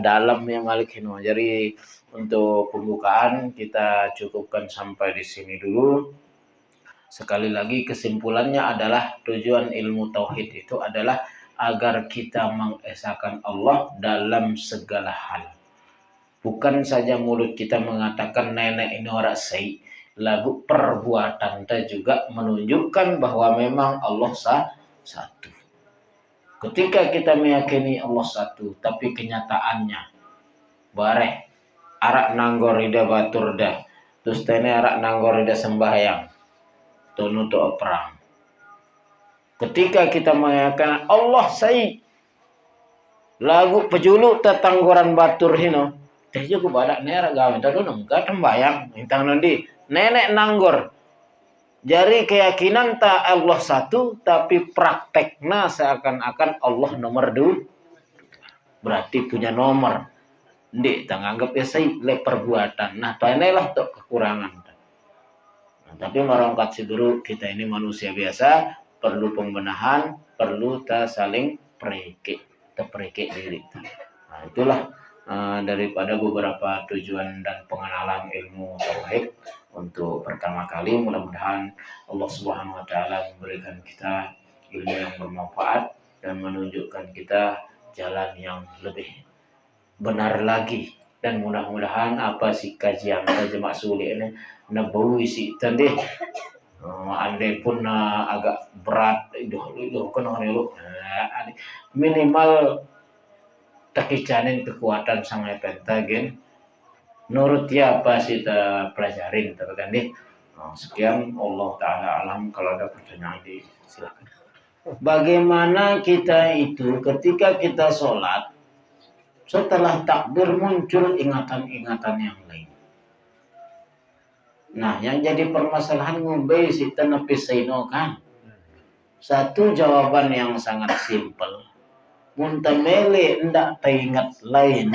dalam yang Malik Hino. Jadi untuk pembukaan kita cukupkan sampai di sini dulu. Sekali lagi kesimpulannya adalah tujuan ilmu tauhid itu adalah agar kita mengesahkan Allah dalam segala hal. Bukan saja mulut kita mengatakan nenek ini orang sei, lagu perbuatan kita juga menunjukkan bahwa memang Allah satu. Ketika kita meyakini Allah satu, tapi kenyataannya bareh arak nanggorida baturda, terus tene arak nanggorida sembahyang, tunutu perang. Ketika kita mengatakan Allah sai, lagu pejulu tetanggoran batur hino. Teh juga badak nera gawe tadu nengka tembayang intang nanti nenek nanggor. Jadi keyakinan tak Allah satu tapi prakteknya seakan-akan Allah nomor 2. Berarti punya nomor. Ndik tanganggap ya sai le perbuatan. Nah, inilah tuh kekurangan. Nah, tapi merongkat siduru kita ini manusia biasa, perlu pembenahan, perlu ta saling perike diri. Nah, itulah daripada beberapa tujuan dan pengenalan ilmu tauhid untuk pertama kali. Mudah-mudahan Allah Subhanahu wa taala memberikan kita ilmu yang bermanfaat dan menunjukkan kita jalan yang lebih benar lagi. Dan mudah-mudahan apa sih kajian jemaah sulit ini nabawi sih tadi andai pun agak berat itu kan minimal takicanin kekuatan sangat pentagen nurut ya apa sih kita pelajarin kan deh. Sekian Allah taala alam, kalau ada pertanyaan silakan. Bagaimana kita itu ketika kita sholat setelah takbir muncul ingatan-ingatan yang lain. Nah, yang jadi permasalahan ngombe si tenepis seino kan. Satu jawaban yang sangat simpel. Muntamele ndak teringat lain.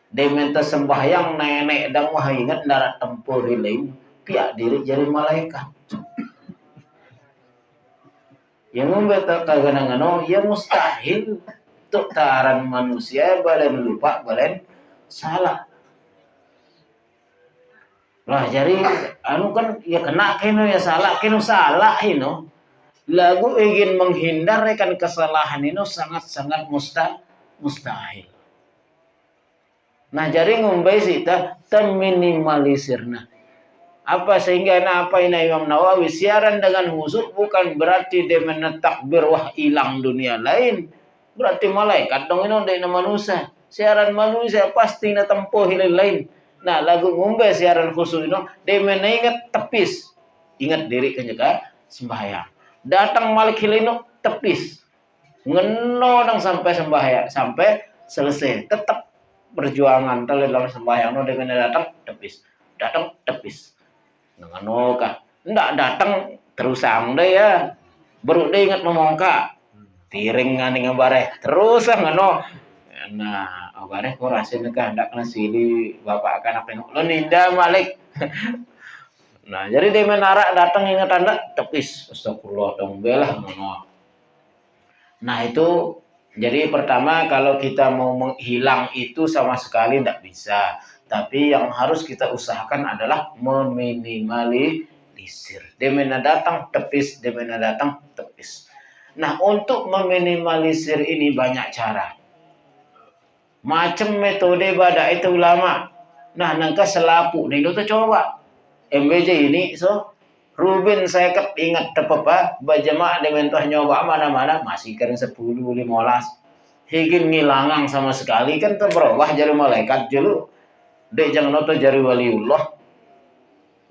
Dia minta sembahyang nenek dan wah ingat darat tempur lain. Pihak diri jadi malaikat. Yang membetul kadang-kadang ya mustahil untuk taran manusia balen lupa balen salah. Lah jadi anu kan ya kena keno ya salah lagu ingin menghindarkan kesalahan ini sangat-sangat mustahil. Nah jadi ngumbai sih terminimalisirna. Apa sehingga apa ini Imam Nawawi siaran dengan husuk bukan berarti dia menetakbir wah hilang dunia lain. Berarti malaikat dong ini dari manusia. Siaran manusia pasti na tempuh hilal lain. Nah lagu ngumbai siaran khusus ini dia mengingat tepis. Ingat diri kenyaka sembahyang. Datang Malik Hilino tepis ngenodang sampai sembahyang sampai selesai tetap perjuangan dalam sembahyang no dengan datang tepis ngenoka ndak datang terusang deh ya baru dia ingat memongka tiring nganing bareh terus ngeno nah bareh kok rasanya kah ndak kena sili bapak anak tengok lo ninda Malik. Nah, jadi dia menarak datang ingat anda tepis. Astagfirullah dong belah. Nah, itu jadi pertama kalau kita mau menghilang itu sama sekali tidak bisa. Tapi yang harus kita usahakan adalah meminimalisir. Dia datang tepis, dia datang tepis. Nah, untuk meminimalisir ini banyak cara. Macam metode pada itu ulama. Nah, nangka selapu. Nah, itu coba. MBJ ini so Rubin saya ingat tepapa bajama dengan tuh nyoba mana-mana masih kan 10-15 higin ngilangang sama sekali kan terberubah jadi malaikat dulu dek jangan noto jari waliullah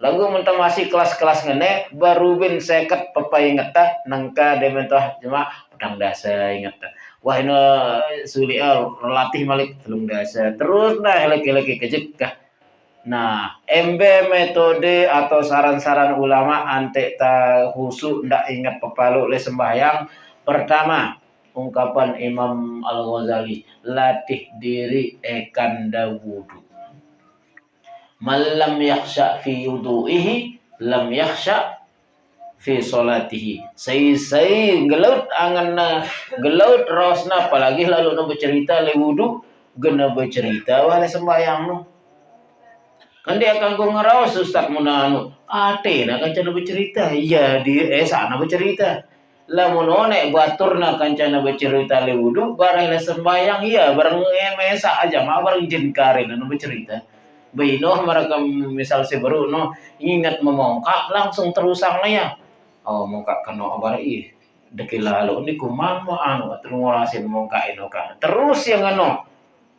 lagu mentang masih kelas-kelas ngene barubin seket papa ingat ta nangka dengan tuh cuma pedang dasa ingat ta wah ini sulit relatih malik telung dasa terus nah lagi-lagi kejek kah. Nah, MB metode atau saran-saran ulama antek ta husuk ndak ingat pepalu le sembahyang. Pertama, ungkapan Imam Al-Ghazali, latih diri ekanda wudu. Malam yakhsha fi wudu'ihi lam yakhsha fi salatihi. Sai gelut angan gelut rosna apalagi lalu no bercerita le wudu gena bercerita wale sembahyang no. Kan dia akan ngerawas Ustaz Munanu. Ate nak kancana bercerita. Iya dia sana bercerita. Lamun onek baturna kancana bercerita le wudu barang le sembayang iya barang mesa aja mah barang jin karin anu bercerita. Bainoh mereka misal seberu no ingat memongkak langsung terusang ya. Oh mongkak kena abar ih. Deki lalu ini kumang anu terngolasin mongkak ino kan. Terus yang anu.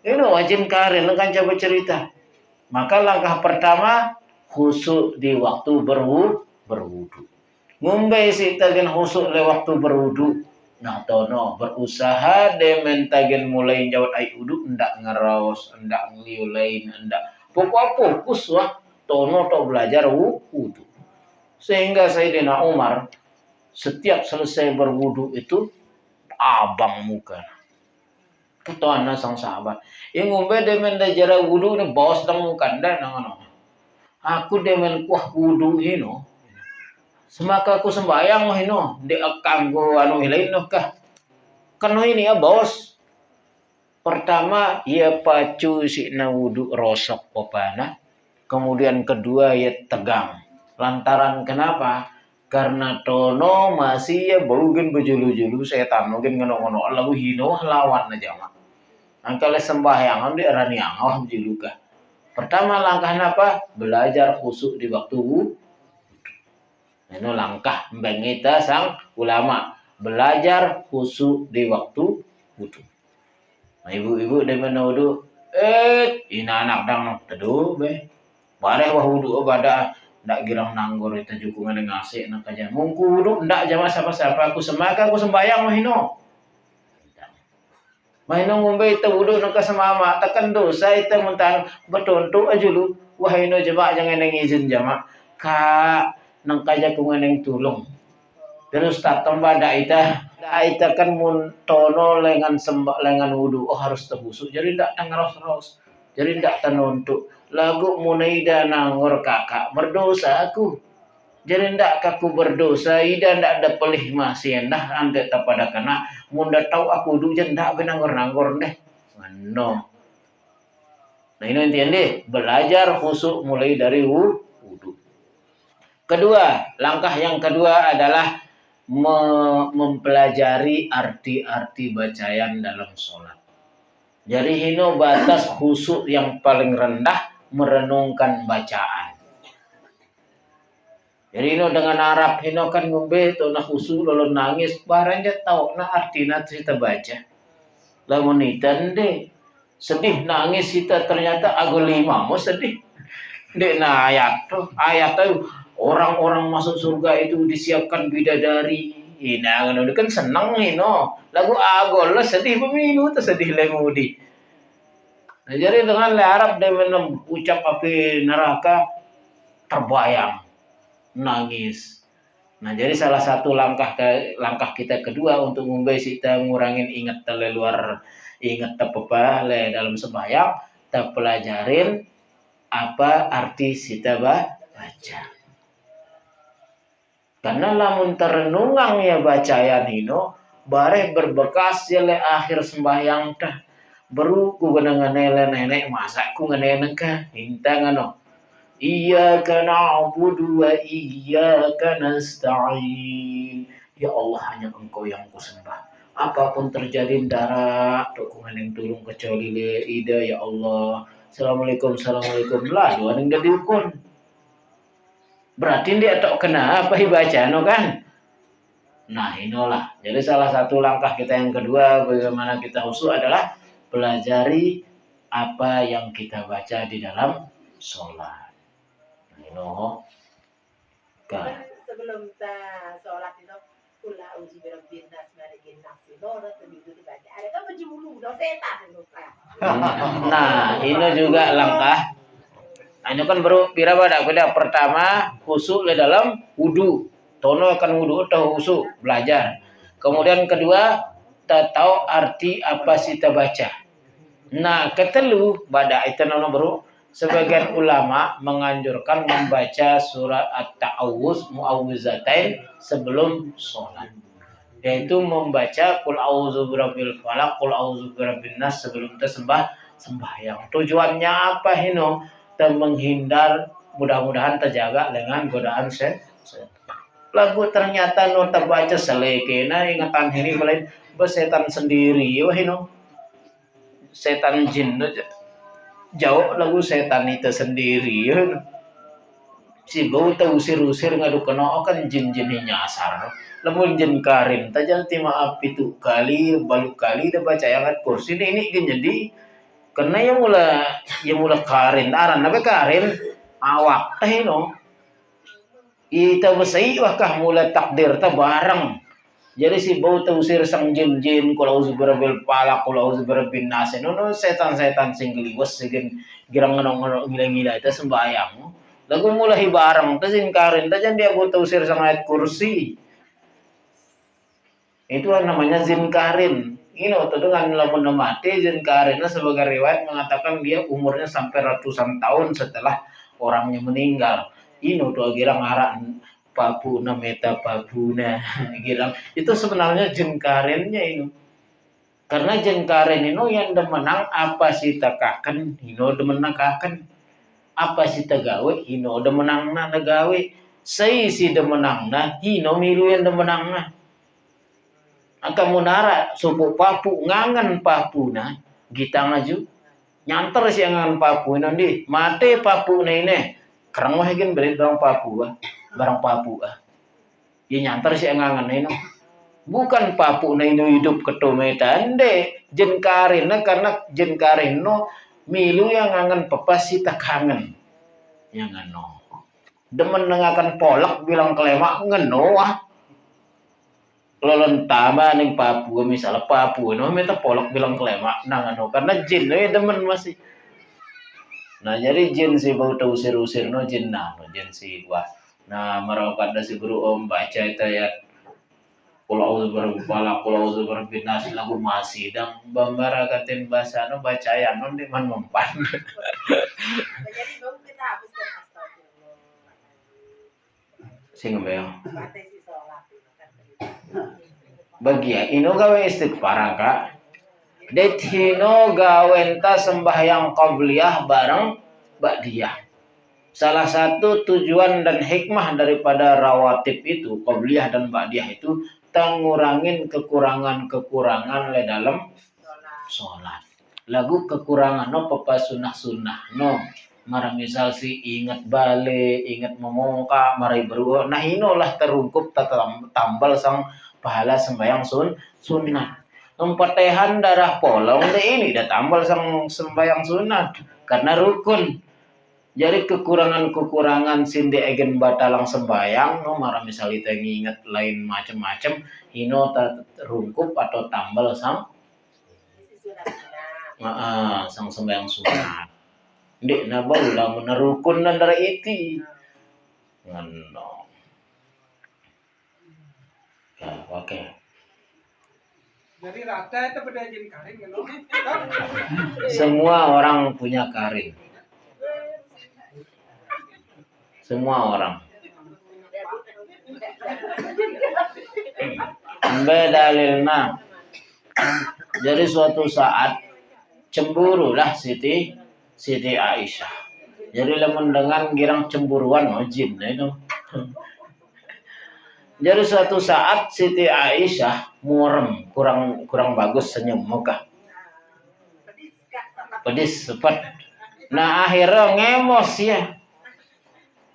Ino jin karin kancana bercerita. Maka langkah pertama khusuk di waktu berwudu. Ngumbai si tagen khusuk di waktu berwudu. Nah tono berusaha demen tagen mulai jawat ai wudu ndak ngeraos, ndak ngeliulain, ndak pokok fokus wah tono to belajar wudu. Sehingga Sayyidina Umar setiap selesai berwudu itu abang muka. Ketuana sang sahabat. Yang ngombe demen dajara wudu ni bos tang kanda nang. Aku demen kuah wudu hino. Semaka aku sembayang hino. De kanggo anu hilain no kah. Kano ini ya bos. Pertama, ia pacu si na wudu rosok popana. Kemudian kedua, ia tegang. Lantaran kenapa? Karena tono masih ya baugen bejulu-julu setan mungkin ngono-ngono lagu hino lawan aja mak. Angkale sembahyang di arani angah bejulu kah. Pertama langkah apa? Belajar khusyuk di waktu wudu. Ini langkah mbengita sang ulama. Belajar khusyuk di waktu wudu. Nah, ibu-ibu dia menuduh, ina anak dang teduh be. Bareh wah wudu pada ndak girang nanggur itu jukungan dengan ngasih nak aja. Mungku wudu ndak jama siapa-siapa aku semaka aku sembayang mahino. Mahino ngombe itu wudu nak semama tekan dosa itu mentan betontok aja lu. Wah ino jemaah jangan yang izin jamaah. Kak nang kaja kungan tulung. Terus tak tambah ita kan muntono lengan sembah lengan wudu oh harus tebusuk jadi ndak tangaros-ros jadi ndak tanontuk lagu munaida nangor kakak berdosa aku jadi ndak kaku berdosa ida ndak ada pelih masih endah ante pada kena munda tahu aku wudu jadi ndak benangor-nangor deh no. Nah ini intinya deh belajar khusyuk mulai dari wudu. Kedua, langkah yang kedua adalah mempelajari arti-arti bacaan dalam sholat. Jadi hino batas khusyuk yang paling rendah merenungkan bacaan. Jadi hino dengan Arab hino kan ngombe to na khusyuk lalu nangis barang dia tahu na artinya kita baca. Lamun itan deh sedih nangis kita ternyata agak lima mau sedih. Dek na ayat tuh orang-orang masuk surga itu disiapkan bidadari. Ina ngono kan seneng ino. Lagu agol lah sedih pemilu tu sedih lemudi. Nah, jadi dengan Arab dia ucap api neraka terbayang nangis. Nah, jadi salah satu langkah kita kedua untuk membaik kita ngurangin ingat luar ingat apa dalam sembahyang, kita pelajarin apa arti kita baca. Karena lamun terenungang ya bacaan ino bareh berbekas ya le akhir sembahyang dah baru ku dengan nenek masa ku nenek ka hinta ngano iyyaka na'budu wa iyyaka nasta'in ya Allah hanya engkau yang ku sembah apapun terjadi darat ku nganeng tulung kecuali le ida ya Allah assalamualaikum lah dua ning diukun. Berarti dia tak kena apa baca no kan? Nah inilah. Jadi salah satu langkah kita yang kedua bagaimana kita khusyuk adalah pelajari apa yang kita baca di dalam sholat. Nah ini kan. Sebelum kita sholat itu kula uji berabbin nas malikin nas itu itu dibaca. Ada kan baju bulu udah setan itu kan. Nah ini juga langkah. Nah, ini kan baru pira pada pertama khusyuk di dalam wudu. Tono akan wudu atau khusyuk belajar. Kemudian kedua kita tahu arti apa sih kita baca. Nah, ketelu pada itu nono baru sebagian ulama menganjurkan membaca surat At-Ta'awuz Mu'awwizatain sebelum sholat. Yaitu membaca Qul a'udzu birabbil falaq, Qul a'udzu birabbin nas sebelum sembahyang. Tujuannya apa hino? Dan menghindar mudah-mudahan terjaga dengan godaan setan. Lagu ternyata no terbaca selekena ingatan ini mulai bersetan sendiri wah ino setan jin jauh lagu setan itu sendiri si bau tahu usir-usir ngadu kena kan jin-jin nyasar lamun jin karin tajal tima api tu kali balu kali dah baca ayat kursi ini jadi karena yang mula karin aran apa karin awak teh no ita besai wakah mula takdir ta bareng jadi si bau usir sang jin kalau uzbirabil palak kalau uzbirabil nas no setan sing geliwes sing girang ngono ngila itu sembayang lagu mulai bareng ta sing karin ta jan dia bau usir sang ayat kursi itu namanya zin karin. Ini waktu dengan lamun mati jin karinnya sebagai riwayat mengatakan dia umurnya sampai ratusan tahun setelah orangnya meninggal. Ini tuh girang arah babuna meta babuna girang itu sebenarnya jin karinnya ini. Karena jen karen ino yang demenang apa si takaken hino demenang kaken. Apa si tagawe hino demenang na nagawe. Sei si demenang na hino milu yang demenang na. Angka munara suku papu ngangen papu na gitang aju nyanter si ngangen papu nanti mate papu na ini kerang mah gen beri barang papu ya nyanter si ngangen ino bukan papu na ino hidup ketometan de jen karin na karena jen karin no milu yang ngangen pepas si tak kangen yang ngano demen nengakan polak bilang kelemak ngeno wah lolon tama ning Papua misalnya Papua no minta polok bilang kelemak nah ngano karena jin demen masih nah jadi jin si bau tau usir-usir no jin nah no jin si wah nah merawat ada si guru om baca itu ya Pulau berbala pulau berbinas lagu masih dan bambara katin bahasa no baca ya non di man mempan Jadi bang kita habiskan astagfirullah. sing bel Batai si sholat itu kan. bagia ino gawe istighfar kak det hino gawenta sembahyang qabliyah bareng ba'diyah. Salah satu tujuan dan hikmah daripada rawatib itu qabliyah dan ba'diyah itu ngurangin kekurangan-kekurangan le dalam sholat. Lagu kekurangan no papa sunah no. Mara misal si ingat balik, ingat memongka, mari beruah. Nah inolah terungkup tambal sang pahala sembahyang sunnah. Empetehan darah polong deh ini dah tambal sang sembahyang sunat karena rukun. Jadi kekurangan-kekurangan sinde egen batalang sembayang no mara misal kita ingat lain macam-macam hino rungkup atau tambal sang sang sembayang sunat. Ndek na baula menarukun dan dari iti. Ngono. Ya, oke. Jadi rata itu beda jin karing kan? Semua orang punya karing. Semua orang. Ambil dalilna. Jadi suatu saat cemburulah Siti Aisyah. Jadi lemon dengan girang cemburuan jin itu. Jadi suatu saat Siti Aisyah murem, kurang bagus senyum muka. Pedis sepet. Nah akhirnya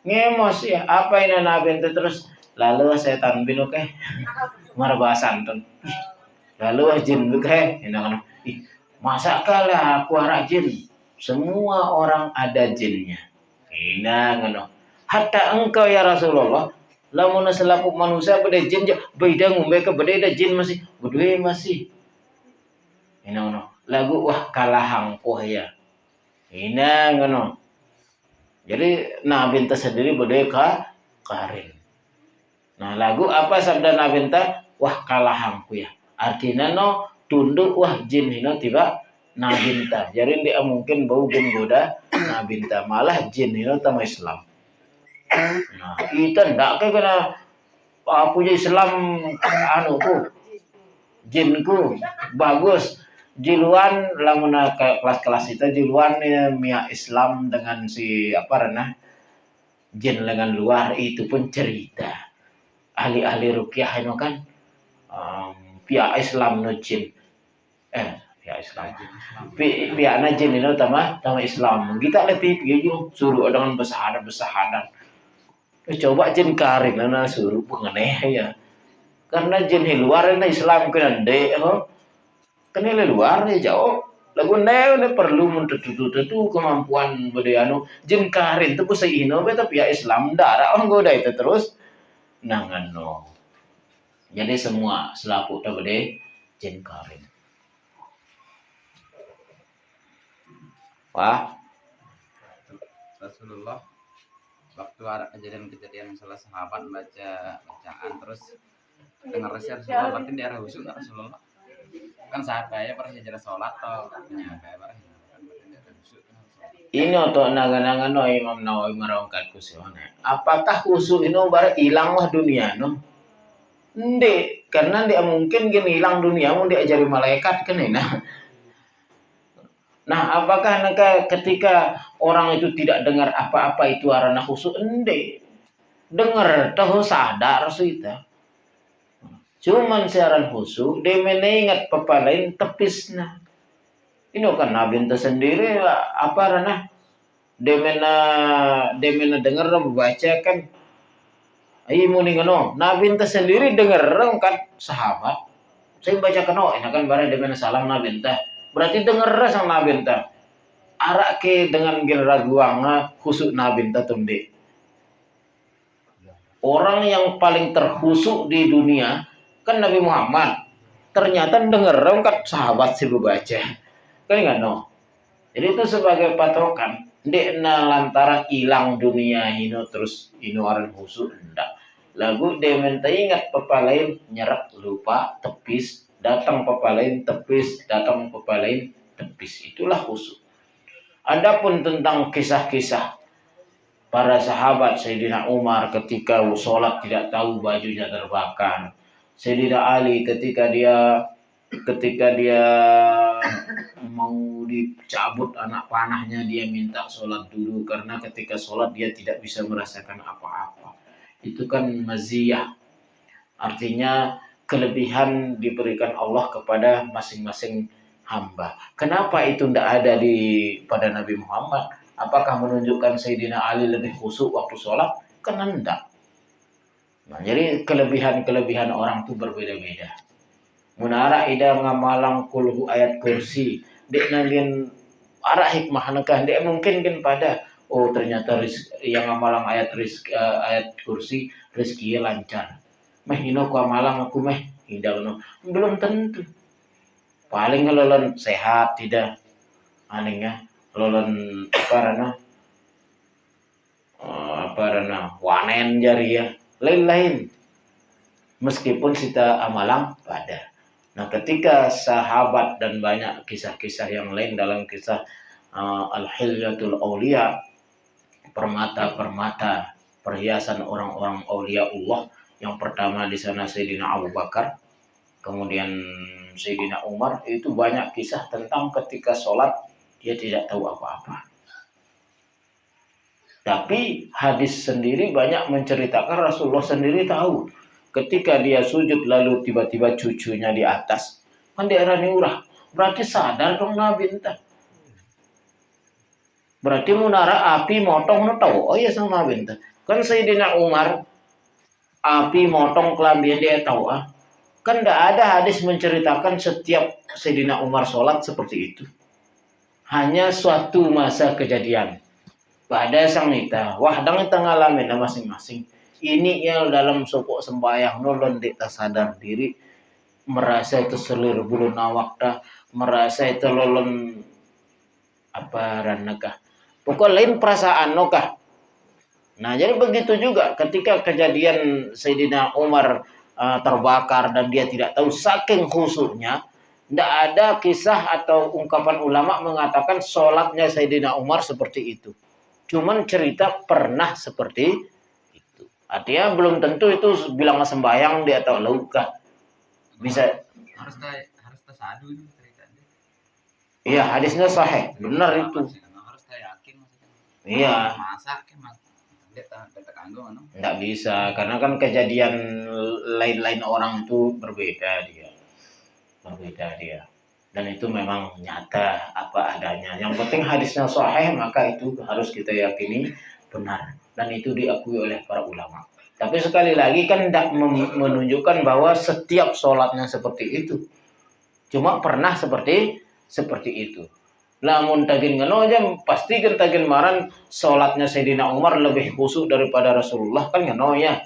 ngemos ya apa ini nabi itu terus lalu setan bin oke marba santun lalu jin oke ini masa kalah aku arah jin semua orang ada jinnya ini ngono hatta engkau ya Rasulullah lamun selaku manusia beda jin beda ngumbe ke beda jin masih berdua masih ini ngono lagu wah kalah hangpoh ya ini ngono. Jadi Nabi sendiri berdeka karin. Nah lagu apa sabda Nabi wah kalah hangku ya. Artinya no tunduk wah jin hino tiba Nabi jadi dia mungkin bau jin goda Nabi malah jin hino tama Islam. Nah itu ndak ke kena punya Islam anuku jinku bagus. Jiluan lamun ke kelas-kelas itu jiluan mia Islam dengan si jin lengan luar itu pun cerita ahli-ahli ruqyah itu kan pihak Islam no jin pihak Islam pihak na jin itu tama Islam kita letih gitu suruh dengan besahadan coba jin karin na suruh pengeneh ya karena jin luar na Islam kan de kenal luar nih jauh lagu ne perlu mentutu kemampuan budayanu jin karin itu bisa ino tapi ya Islam darah goda itu terus nangano jadi semua selaku tadi jin karin wah Rasulullah waktu ada kejadian salah sahabat bacaan terus dengar resep Rasulullah berarti di arah usul Rasulullah kan saat saya pernah jalan sholat atau kayak apa ini untuk naga-naga no Imam Nawawi merangkat kusuhnya apakah kusuh ini baru hilang lah dunia no Ndek, karena dia mungkin gini hilang dunia mau diajari malaikat kan ini. Nah, apakah ketika orang itu tidak dengar apa-apa itu arana khusyuk? Ndek. Dengar tahu sadar kita. Cuman siaran khusyuk dia mengingat pepalain tepisna. Ini kan nabi itu sendiri apa arana? Dia mena dengar membaca kan. Ayo muni ngono, nabi ente sendiri dengar kan sahabat. Saya baca keno, ini kan barang dia salam nabi ente. Berarti dengar sang nabi ente. Arak ke dengan gil raguanga khusuk nabi ente tumde. Orang yang paling terkhusuk di dunia kan Nabi Muhammad. Ternyata dengar kan sahabat si baca. Kan enggak no. Jadi itu sebagai patokan. Ndek lantaran hilang dunia ini terus ini orang khusuk ndak. Lagu dia minta ingat pepalain nyerap lupa tepis datang pepalain tepis datang pepalain tepis, itulah khusyuk. Adapun tentang kisah-kisah para sahabat Sayyidina Umar ketika sholat tidak tahu bajunya terbakar, Sayyidina Ali ketika dia mau dicabut anak panahnya dia minta sholat dulu karena ketika sholat dia tidak bisa merasakan apa-apa. Itu kan maziyah, artinya kelebihan diberikan Allah kepada masing-masing hamba. Kenapa itu tidak ada pada Nabi Muhammad? Apakah menunjukkan Sayyidina Ali lebih khusyuk waktu sholat? Kan enggak. Nah, jadi kelebihan orang itu berbeda-beda. Munara ida ngamalang kulhu ayat kursi, dek nangin arah hikmah nakah, dek mungkin kan pada ternyata yang ngamalang ayat kursi rezeki lancar. Meh ino ku amalang aku meh tidak no. Belum tentu. Paling lolon sehat tidak anehnya lolon apa rana wanen jari ya lain-lain meskipun kita amalang pada. Nah, ketika sahabat dan banyak kisah-kisah yang lain dalam kisah Al-Hilyatul Auliya, permata-permata perhiasan orang-orang aulia Allah, yang pertama di sana Sayyidina Abu Bakar, kemudian Sayyidina Umar, itu banyak kisah tentang ketika sholat dia tidak tahu apa-apa. Tapi hadis sendiri banyak menceritakan Rasulullah sendiri tahu. Ketika dia sujud lalu tiba-tiba cucunya di atas. Kan di era urah. Berarti sadar dong Nabi entah. Berarti munara api motong no tahu. Oh iya sang Nabi entah. Kan Sayyidina Umar api motong kelambian dia tahu ah. Kan tidak ada hadis menceritakan setiap Sayyidina Umar sholat seperti itu. Hanya suatu masa kejadian. Pada sang nita, wahdang kita ngalamin masing-masing. Ini yang dalam sopok sembahyang nolon kita sadar diri, merasa itu selir bulu nawakta, merasa itu lolon apa ranakah. Pokok lain perasaan nokah. Nah, jadi begitu juga ketika kejadian Sayyidina Umar terbakar dan dia tidak tahu saking khusyuknya, tidak ada kisah atau ungkapan ulama mengatakan sholatnya Sayyidina Umar seperti itu. Cuman cerita pernah seperti itu. Artinya belum tentu itu bilang sembahyang dia atau lauka. Bisa harus tersadu itu ceritanya. Iya, hadisnya sahih, benar itu. Harus yakin maksudnya. Iya. Masa kan Nggak bisa, karena kan kejadian lain-lain orang itu berbeda dia. Dan itu memang nyata apa adanya. Yang penting hadisnya sahih, maka itu harus kita yakini benar. Dan itu diakui oleh para ulama. Tapi sekali lagi kan tidak menunjukkan bahwa setiap sholatnya seperti itu. Cuma pernah seperti itu. Lamun tagin ngano aja pasti kan tagin maran sholatnya Sayyidina Umar lebih khusyuk daripada Rasulullah kan ngano ya.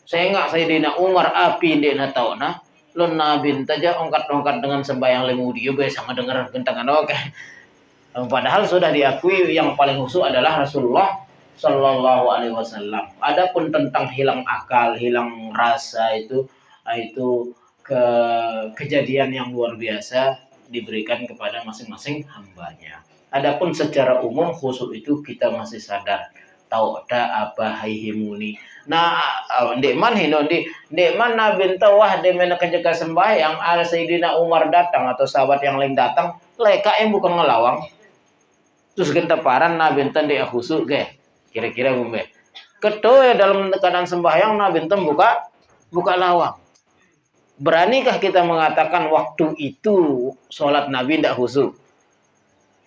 Saya enggak Sayyidina Umar api dia na tahu nah. Lo nabi taja ongkat-ongkat dengan sembahyang lemudi juga sama dengar gentangan oke. Padahal sudah diakui yang paling khusyuk adalah Rasulullah Shallallahu Alaihi Wasallam. Adapun tentang hilang akal, hilang rasa itu kejadian yang luar biasa diberikan kepada masing-masing hambanya. Adapun secara umum khusyuk itu kita masih sadar tau da apa himuni. Nah, ndek man hino ndek man nabi tawah de mena kejaga sembahyang ada Sayyidina Umar datang atau sahabat yang lain datang, leka yang bukan ngelawang. Terus gentaparan nabi enten dia khusuk ge. Kira-kira bumbe. Ketua dalam keadaan sembahyang nabi enten buka lawang. Beranikah kita mengatakan waktu itu sholat nabi ndak khusuk?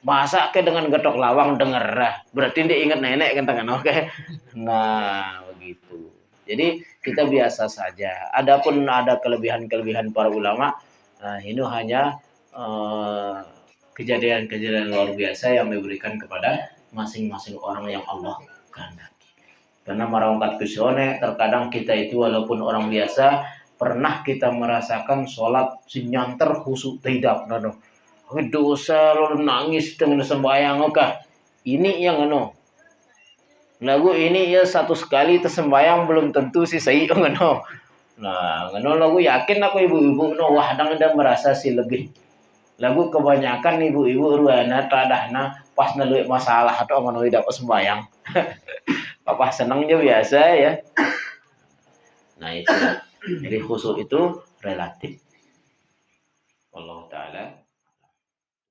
Masa ke dengan getok lawang denger berarti dia ingat nenek kan tangan oke. Nah, begitu. Jadi kita biasa saja. Adapun ada kelebihan-kelebihan para ulama, nah ini hanya kejadian-kejadian luar biasa yang diberikan kepada masing-masing orang yang Allah kehendaki. Karena marangkat kusone terkadang kita itu walaupun orang biasa pernah kita merasakan sholat sinyanter khusuk tidak nano. Dosa lalu nangis dengan sembahyang oke. Ini yang lagu ini ya satu sekali tersembahyang belum tentu sih saya ngono. Nah, ngono lagu yakin aku ibu-ibu wah dan merasa sih lebih. Lagu kebanyakan ibu-ibu ruana tadahna pas neluik masalah atau ngono dapat sembahyang. Papa senang aja biasa ya. Nah, itu. Jadi khusyuk itu relatif. Allah taala